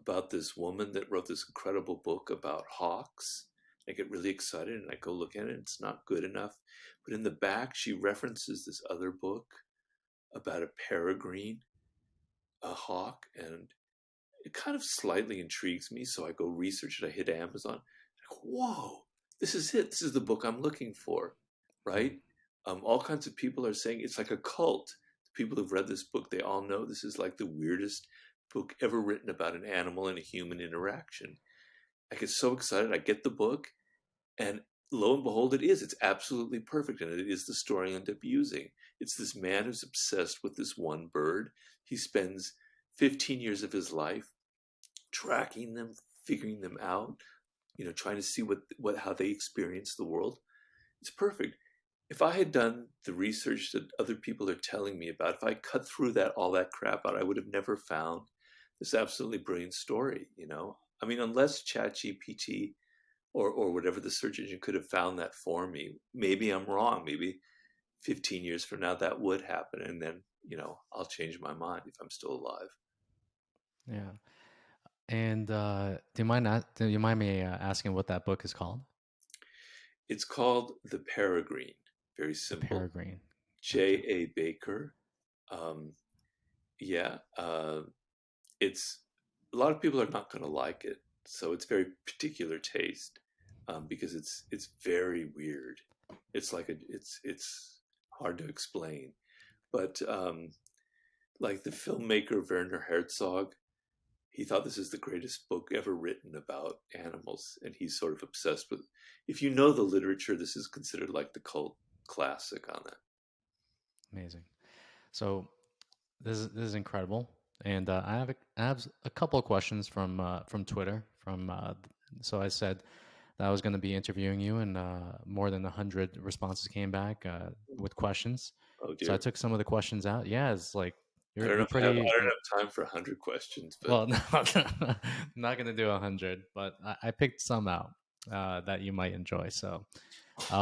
about this woman that wrote this incredible book about hawks. I get really excited and I go look at it. It's not good enough. But in the back, she references this other book about a peregrine, a hawk, and it kind of slightly intrigues me. So I go research it. I hit Amazon. I go, whoa, this is it. This is the book I'm looking for, Hmm. right? All kinds of people are saying it's like a cult. The people who've read this book, they all know this is like the weirdest book ever written about an animal and a human interaction. I get so excited. I get the book, and lo and behold, it is. It's absolutely perfect, and it is the story I end up using. It's this man who's obsessed with this one bird. He spends 15 years of his life tracking them, figuring them out, trying to see what how they experience the world. It's perfect. If I had done the research that other people are telling me about, if I cut through that all that crap out, I would have never found this absolutely brilliant story. I mean, unless ChatGPT or whatever the search engine could have found that for me, maybe I'm wrong. Maybe 15 years from now that would happen, and then I'll change my mind if I'm still alive. Yeah. And do you mind me asking what that book is called? It's called The Peregrine. Very The simple. Peregrine. Gotcha. J.A. Baker. Um, yeah, it's a lot of people are not going to like it, so it's very particular taste, because it's very weird. It's like it's hard to explain, but like the filmmaker Werner Herzog, he thought this is the greatest book ever written about animals, and he's sort of obsessed with. If you know the literature, this is considered like the cult classic on that. Amazing. So this is incredible, and I have a couple of questions from Twitter. So I said that I was going to be interviewing you, and more than 100 responses came back with questions. Oh So I dear. took some of the questions out. Yeah, it's like I you're don't know you're if I have. I pretty. don't have time for 100 questions, but Well, no, not going to do 100, but I picked some out that you might enjoy. So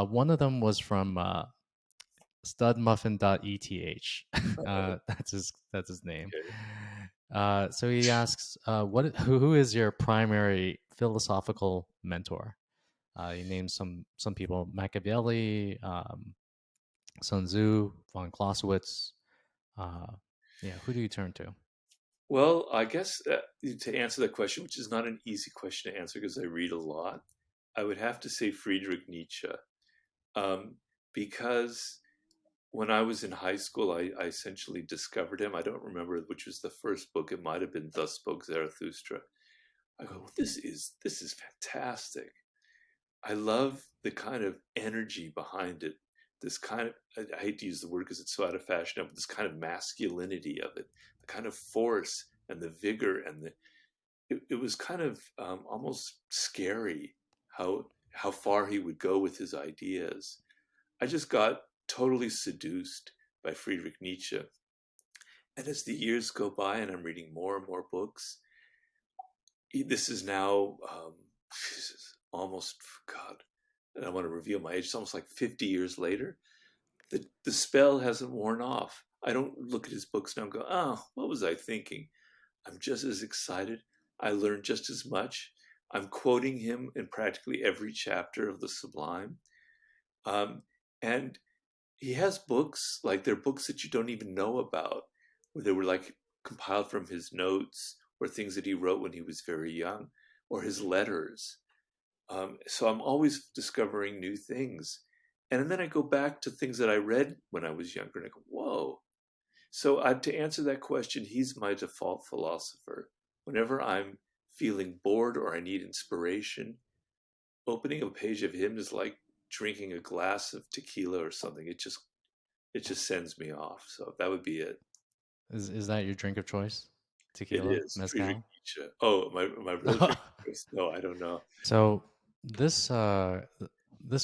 one of them was from studmuffin.eth. That's his name. okay. So he asks, who is your primary philosophical mentor? He names some people: Machiavelli, Sun Tzu, von Clausewitz. Uh, yeah, who do you turn to? Well, I guess to answer that question, which is not an easy question to answer because I read a lot, I would have to say Friedrich Nietzsche, um, because when I was in high school, I essentially discovered him. I don't remember which was the first book. It might have been Thus Spoke Zarathustra. I go, this is fantastic. I love the kind of energy behind it. This kind of, I hate to use the word because it's so out of fashion now, but this kind of masculinity of it, the kind of force and the vigor it was kind of almost scary how far he would go with his ideas. I just got totally seduced by Friedrich Nietzsche. And as the years go by and I'm reading more and more books, this is now almost, God, and I want to reveal my age. It's almost like 50 years later. The spell hasn't worn off. I don't look at his books now and go, oh, what was I thinking? I'm just as excited. I learned just as much. I'm quoting him in practically every chapter of the Sublime. Um, and he has books, like they're books that you don't even know about, where they were like compiled from his notes or things that he wrote when he was very young. or his letters. So I'm always discovering new things. And then I go back to things that I read when I was younger and I go, whoa. So to answer that question, he's my default philosopher. Whenever I'm feeling bored or I need inspiration, opening a page of him is like drinking a glass of tequila or something. It just sends me off. So that would be it. Is that your drink of choice? It Tequila, is Friedrich mezcal. Nietzsche. Oh, my real drink of choice? No, I don't know. So this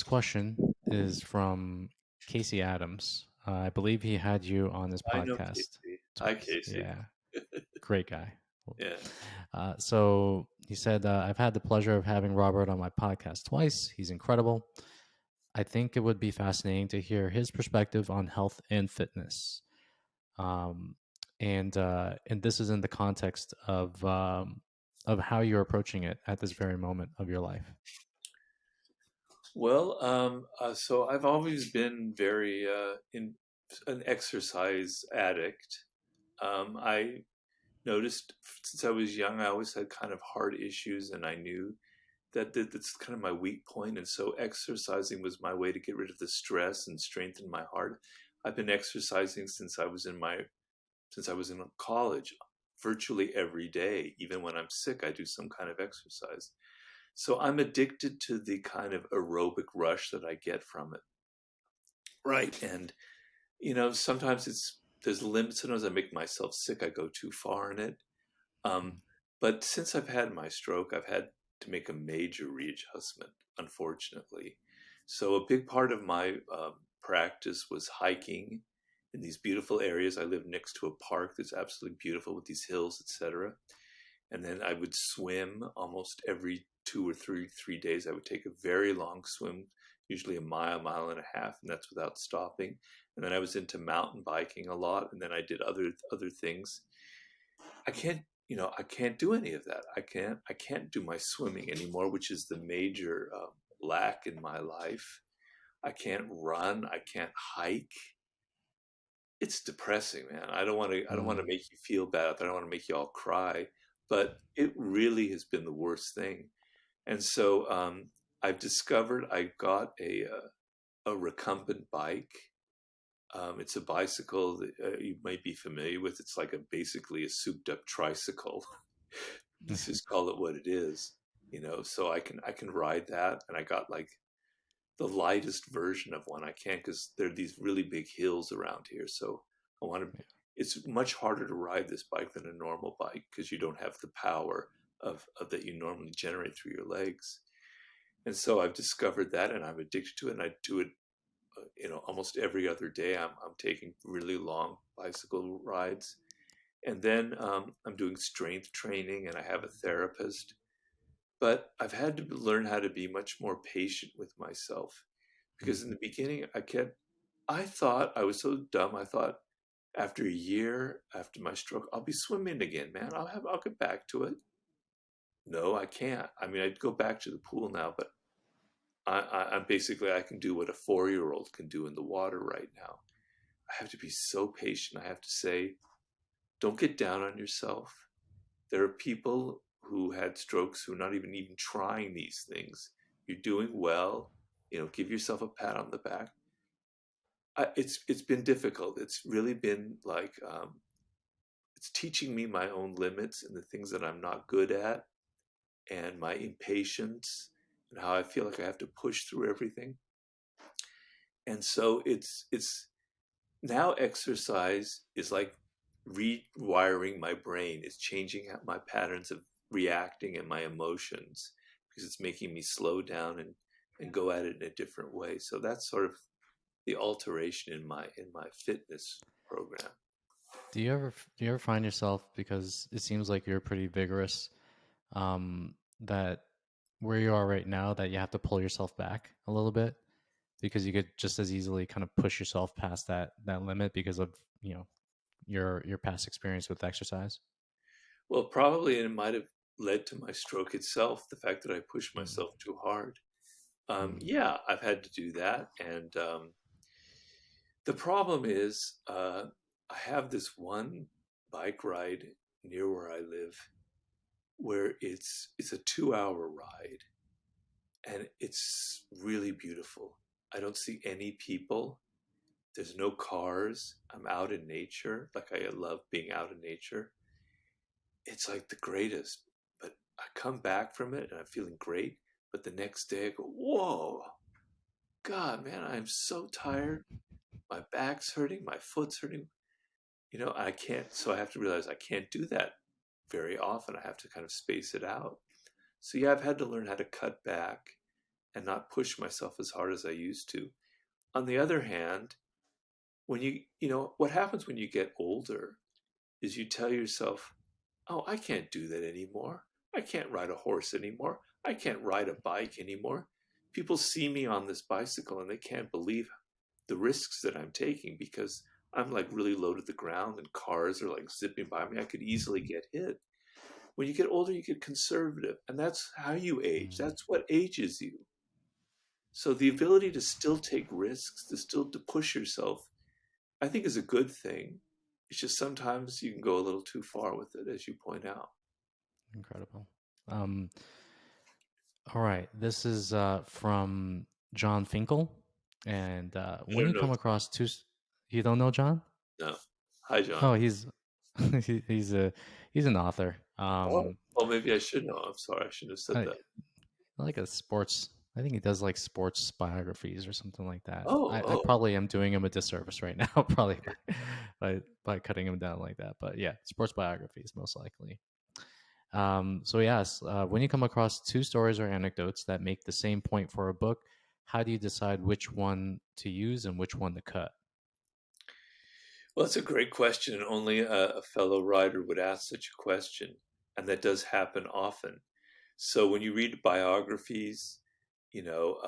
question is from Casey Adams. I believe he had you on his I know podcast Casey. Hi, twice. Casey. Yeah, great guy. Yeah. So he said, I've had the pleasure of having Robert on my podcast twice. He's incredible. I think it would be fascinating to hear his perspective on health and fitness. Um, and this is in the context of how you're approaching it at this very moment of your life. Well, so I've always been very in an exercise addict. I noticed since I was young, I always had kind of heart issues, and I knew that's kind of my weak point. And so exercising was my way to get rid of the stress and strengthen my heart. I've been exercising since I was in college, virtually every day. Even when I'm sick, I do some kind of exercise. So I'm addicted to the kind of aerobic rush that I get from it. Right. And, sometimes there's limits. Sometimes I make myself sick. I go too far in it. Um, but since I've had my stroke, I've had to make a major readjustment, unfortunately. So a big part of my practice was hiking in these beautiful areas. I live next to a park that's absolutely beautiful with these hills, etc. And then I would swim almost every 2 or 3 days. I would take a very long swim, usually a mile and a half, and that's without stopping. And then I was into mountain biking a lot, and then I did other things. I can't, I can't do any of that. I can't do my swimming anymore, which is the major lack in my life. I can't run. I can't hike. It's depressing, man. I don't want to Mm. make you feel bad. I don't want to make you all cry, but it really has been the worst thing. And so I've discovered I got a recumbent bike. It's a bicycle that you might be familiar with. It's like basically a souped up tricycle. Let's just call it what it is, So I can ride that, and I got like the lightest version of one I can because there are these really big hills around here. So I want to. It's much harder to ride this bike than a normal bike because you don't have the power of that you normally generate through your legs. And so I've discovered that, and I'm addicted to it. And I do it, almost every other day. I'm taking really long bicycle rides, and then I'm doing strength training, and I have a therapist. But I've had to learn how to be much more patient with myself because in the beginning I thought I was so dumb. I thought after a year after my stroke, I'll be swimming again, man. I'll get back to it. No, I can't. I mean, I'd go back to the pool now, but I'm basically I can do what a 4-year-old can do in the water right now. I have to be so patient. I have to say, don't get down on yourself. There are people who had strokes who are not even trying these things. You're doing well. Give yourself a pat on the back. It's been difficult. It's really been like it's teaching me my own limits and the things that I'm not good at, and my impatience, and how I feel like I have to push through everything. And so it's now exercise is like rewiring my brain. It's changing my patterns of reacting and my emotions because it's making me slow down and go at it in a different way. So that's sort of the alteration in my fitness program. Do you ever find yourself, because it seems like you're pretty vigorous, that where you are right now, that you have to pull yourself back a little bit because you could just as easily kind of push yourself past that limit because of your past experience with exercise? Well, probably, and it might have led to my stroke itself, the fact that I pushed Mm, myself too hard. mm, Yeah, I've had to do that. And the problem is, I have this one bike ride near where I live, where it's a 2 hour ride, and it's really beautiful. I don't see any people. There's no cars. I'm out in nature. Like, I love being out in nature. It's like the greatest. But I come back from it and I'm feeling great. But the next day I go, whoa, God, man, I'm so tired. My back's hurting. My foot's hurting. I can't. So I have to realize I can't do that very often. I have to kind of space it out. So yeah, I've had to learn how to cut back and not push myself as hard as I used to. On the other hand, when what happens when you get older is you tell yourself, oh, I can't do that anymore. I can't ride a horse anymore. I can't ride a bike anymore. People see me on this bicycle and they can't believe the risks that I'm taking, because I'm like really low to the ground and cars are like zipping by me. I could easily get hit. When you get older, you get conservative, and that's how you age. Mm, That's what ages you. So the ability to still take risks, to push yourself, I think is a good thing. It's just sometimes you can go a little too far with it, as you point out. incredible. Um, all right, this is from John Finkel, and I when don't you know. come across you don't know John? No. Hi, John. Oh, he's he's an author. Oh, maybe I should know. I'm sorry. I shouldn't have said I, that. like a sports. I think he does like sports biographies or something like that. Oh, I oh. probably am doing him a disservice right now, probably by cutting him down like that. But yeah, sports biographies most likely. So yes, when you come across two stories or anecdotes that make the same point for a book, how do you decide which one to use and which one to cut? Well, that's a great question, and only a fellow writer would ask such a question, and that does happen often. So when you read biographies, you know,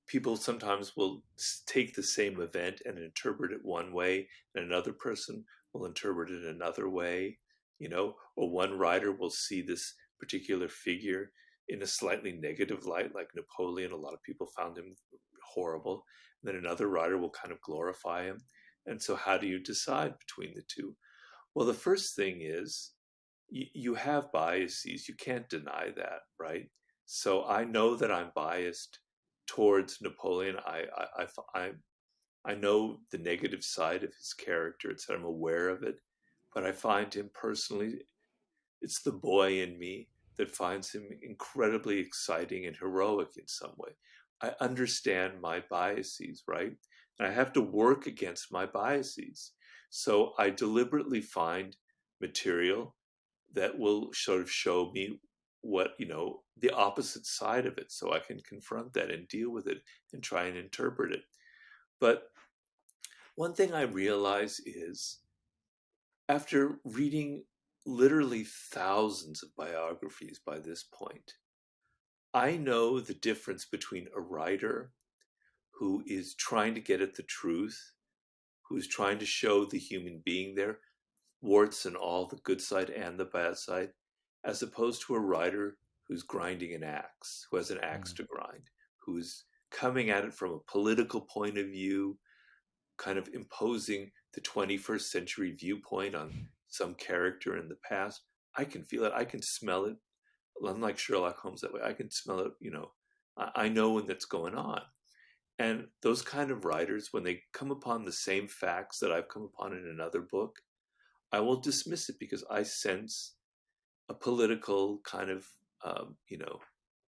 people sometimes will take the same event and interpret it one way, and another person will interpret it another way, or one writer will see this particular figure in a slightly negative light, like Napoleon. A lot of people found him horrible. And then another writer will kind of glorify him. And so, how do you decide between the two? Well, the first thing is you have biases. You can't deny that, right? So I know that I'm biased towards Napoleon. I know the negative side of his character. I'm aware of it, but I find him personally, it's the boy in me that finds him incredibly exciting and heroic in some way. I understand my biases, right? And I have to work against my biases. So I deliberately find material that will sort of show me the opposite side of it, so I can confront that and deal with it and try and interpret it. But one thing I realize is, after reading literally thousands of biographies by this point, I know the difference between a writer who is trying to get at the truth, who's trying to show the human being there, warts and all, the good side and the bad side, as opposed to a writer who's grinding an axe, who has an axe Mm, to grind, who's coming at it from a political point of view, kind of imposing the 21st century viewpoint on some character in the past. I can feel it. I can smell it. Unlike Sherlock Holmes that way, I can smell it. I know when that's going on. And those kind of writers, when they come upon the same facts that I've come upon in another book, I will dismiss it because I sense a political kind of, um, you know,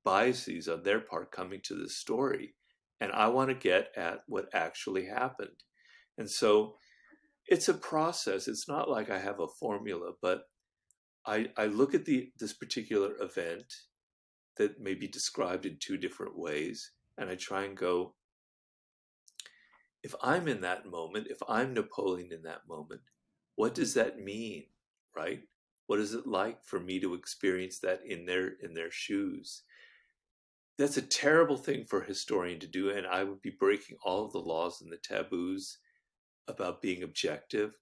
biases on their part coming to the story. And I want to get at what actually happened. And so it's a process. It's not like I have a formula, but I look at this particular event that may be described in two different ways, and I try and go, if I'm in that moment, if I'm Napoleon in that moment, what does that mean, right? What is it like for me to experience that in their shoes? That's a terrible thing for a historian to do, and I would be breaking all of the laws and the taboos about being objective.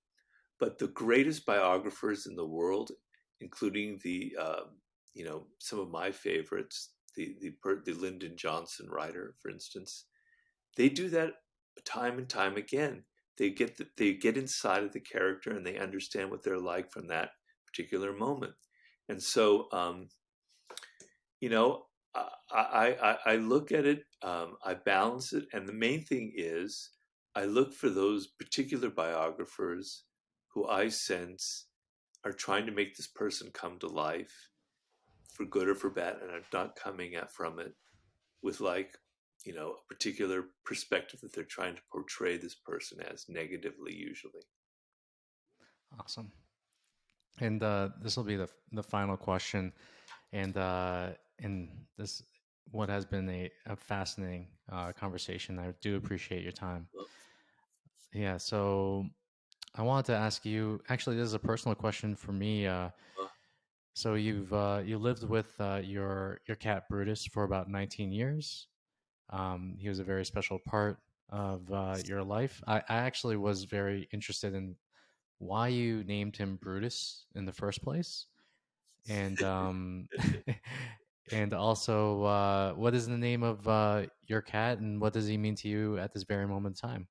But the greatest biographers in the world, including some of my favorites, the Lyndon Johnson writer, for instance, they do that time and time again. They get inside of the character and they understand what they're like from that particular moment. And so, you know, I look at it, I balance it, and the main thing is I look for those particular biographers who I sense are trying to make this person come to life for good or for bad, and are not coming at from it with like, a particular perspective that they're trying to portray this person as negatively, usually. Awesome. And this will be the final question. And this what has been a fascinating conversation. I do appreciate your time. Well, Yeah. So I wanted to ask you. Actually, this is a personal question for me. well, So you lived with your cat Brutus for about 19 years. He was a very special part of your life. I actually was very interested in why you named him Brutus in the first place, and and also what is the name of your cat, and what does he mean to you at this very moment in time?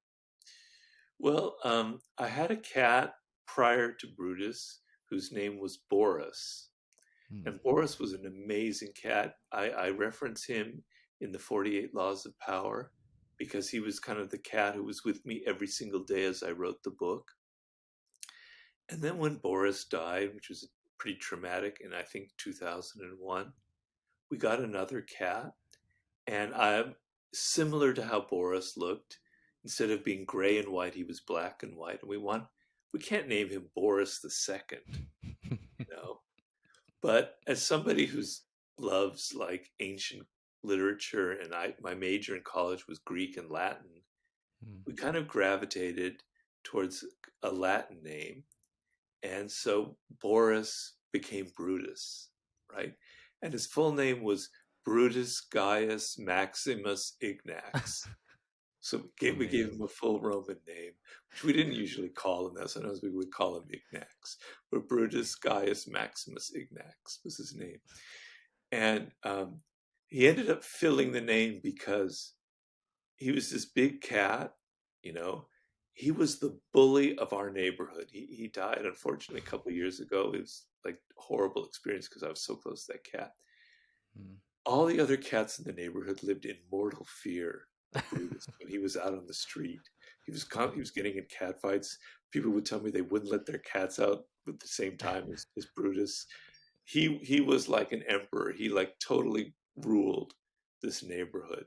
I had a cat prior to Brutus whose name was Boris. Hmm. And Boris was an amazing cat. I reference him in the 48 Laws of Power because he was kind of the cat who was with me every single day as I wrote the book. And then when Boris died, which was pretty traumatic in I think 2001, we got another cat. And I'm similar to how Boris looked. Instead of being gray and white, he was black and white. And we can't name him Boris the Second, you know. But as somebody who's loves like ancient literature, and my major in college was Greek and Latin, Hmm. we kind of gravitated towards a Latin name, and so Boris became Brutus, right? And his full name was Brutus Gaius Maximus Ignax. So we gave Amazing. him a full Roman name, which we didn't usually call him that. Sometimes we would call him Ignax, but Brutus Gaius Maximus Ignax was his name. And he ended up filling the name because he was this big cat, you know. He was the bully of our neighborhood. He died, unfortunately, a couple of years ago. It was like a horrible experience because I was so close to that cat. Hmm. All the other cats in the neighborhood lived in mortal fear of Brutus when he was out on the street. He was getting in cat fights. People would tell me they wouldn't let their cats out at the same time as Brutus. He was like an emperor. He like totally ruled this neighborhood.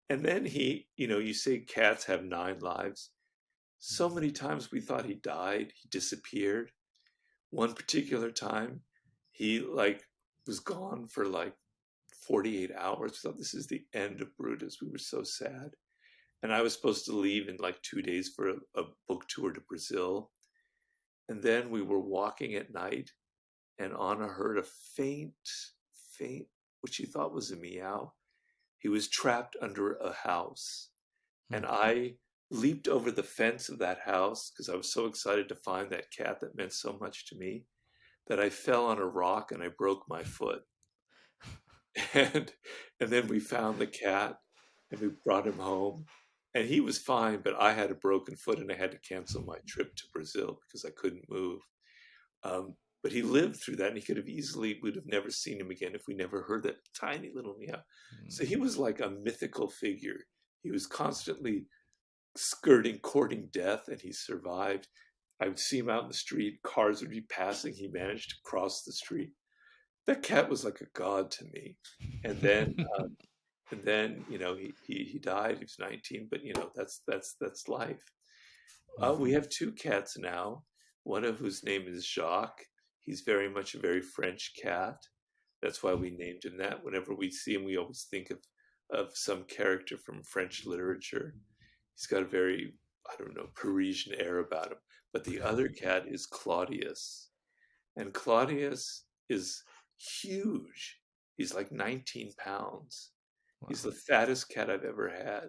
And then you say cats have 9 lives. So many times we thought he died, he disappeared. One particular time, he like was gone for like 48 hours. We thought this is the end of Brutus. We were so sad. And I was supposed to leave in like 2 days for a book tour to Brazil. And then we were walking at night, and Anna heard a faint, what she thought was a meow. He was trapped under a house. Hmm. And I leaped over the fence of that house because I was so excited to find that cat that meant so much to me that I fell on a rock and I broke my foot. and and then we found the cat and we brought him home, and he was fine, but I had a broken foot and I had to cancel my trip to Brazil because I couldn't move. But he lived through that, and he could have easily would have never seen him again if we never heard that tiny little meow. So he was like a mythical figure. He was constantly courting death, and he survived. I would see him out in the street, cars would be passing, he managed to cross the street. That cat was like a god to me. And then he died. He was 19, but that's life. Hmm. We have two cats now, one of whose name is Jacques. He's very much a very French cat. That's why we named him that. Whenever we see him, we always think of some character from French literature. He's got a very, I don't know, Parisian air about him. But the other cat is Claudius. And Claudius is huge. He's like 19 pounds. He's Wow. the fattest cat I've ever had.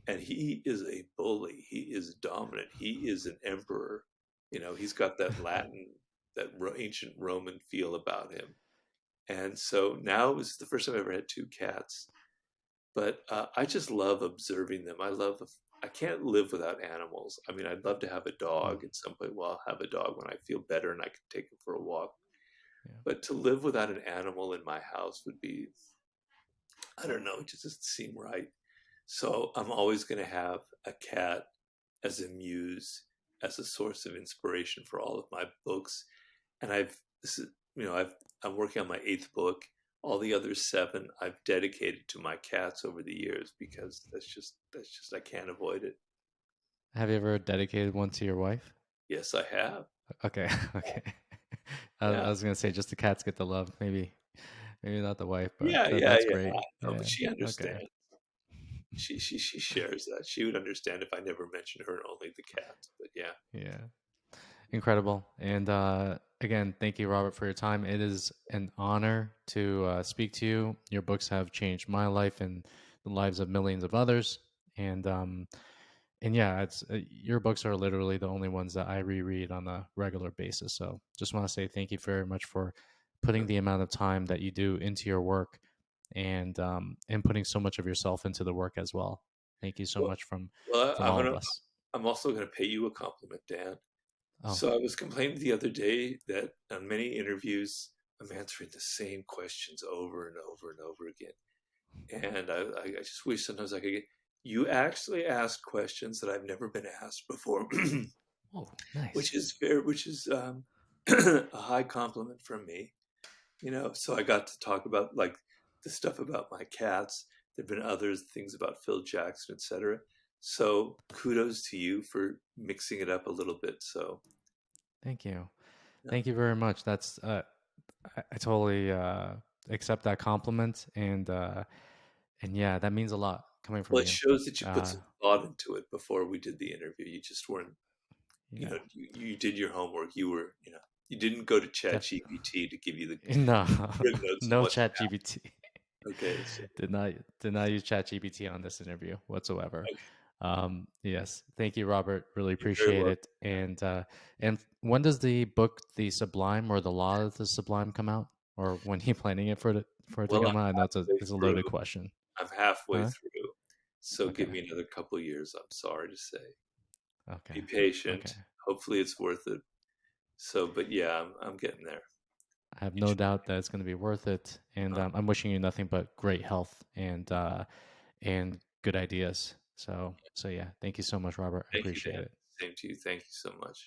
And he is a bully. He is dominant. He is an emperor. He's got that ancient Roman feel about him. And so now is the first time I ever had two cats. But I just love observing them. I can't live without animals. I mean, I'd love to have a Hmm. dog at some point. Well, I'll have a dog when I feel better and I can take him for a walk. Yeah. But to live without an animal in my house would be, I don't know, it just doesn't seem right. So I'm always going to have a cat as a muse, as a source of inspiration for all of my books. And this is, I'm working on my eighth book. All the other seven I've dedicated to my cats over the years because I can't avoid it. Have you ever dedicated one to your wife? Yes, I have. Okay, okay. I Yeah, was gonna say just the cats get the love, maybe not the wife, but yeah, yeah, that's yeah. great. No, but Yeah. she Okay. understands. She shares that. She would understand if I never mentioned her and only the cats. But yeah. Yeah. Incredible. And again, thank you, Robert, for your time. It is an honor to speak to you. Your books have changed my life and the lives of millions of others. And and yeah, it's your books are literally the only ones that I reread on a regular basis. So just want to say thank you very much for putting the amount of time that you do into your work and putting so much of yourself into the work as well. Thank you so Well, much well, from all of us. I'm also gonna pay you a compliment, Dan. Oh, So I was complaining the other day that on many interviews, I'm answering the same questions over and over and over again. And I just wish sometimes I could get, you actually ask questions that I've never been asked before, oh, nice. which is a high compliment from me. So I got to talk about like the stuff about my cats. There've been others things about Phil Jackson, etc. So kudos to you for mixing it up a little bit. So Thank you. yeah. Thank you very much. That's I totally accept that compliment, and yeah, that means a lot coming from Well, it you. shows that you put Uh, some thought into it before we did the interview. You just weren't, yeah, you did your homework. You didn't go to definitely. ChatGPT to give you the No, crib notes on no what. Chat GPT. Okay, so Did not use Chat GPT on this interview whatsoever. okay, Yes, thank you, Robert. Really you're very appreciate welcome. it. And when does the book, The Sublime or the Law of the Sublime, come out? Or when you planning it for it to Well, come out? I know it's a through. loaded question. I'm halfway Huh? through, so give Okay. me another couple of years. I'm sorry to say. Okay. Be patient. Okay. Hopefully, it's worth it. So, but yeah, I'm getting there. I have You no should, doubt that it's going to be worth it, and uh, I'm wishing you nothing but great health and good ideas. So yeah, thank you so much, Robert. I thank you, appreciate Dan. it. Same to you. Thank you so much.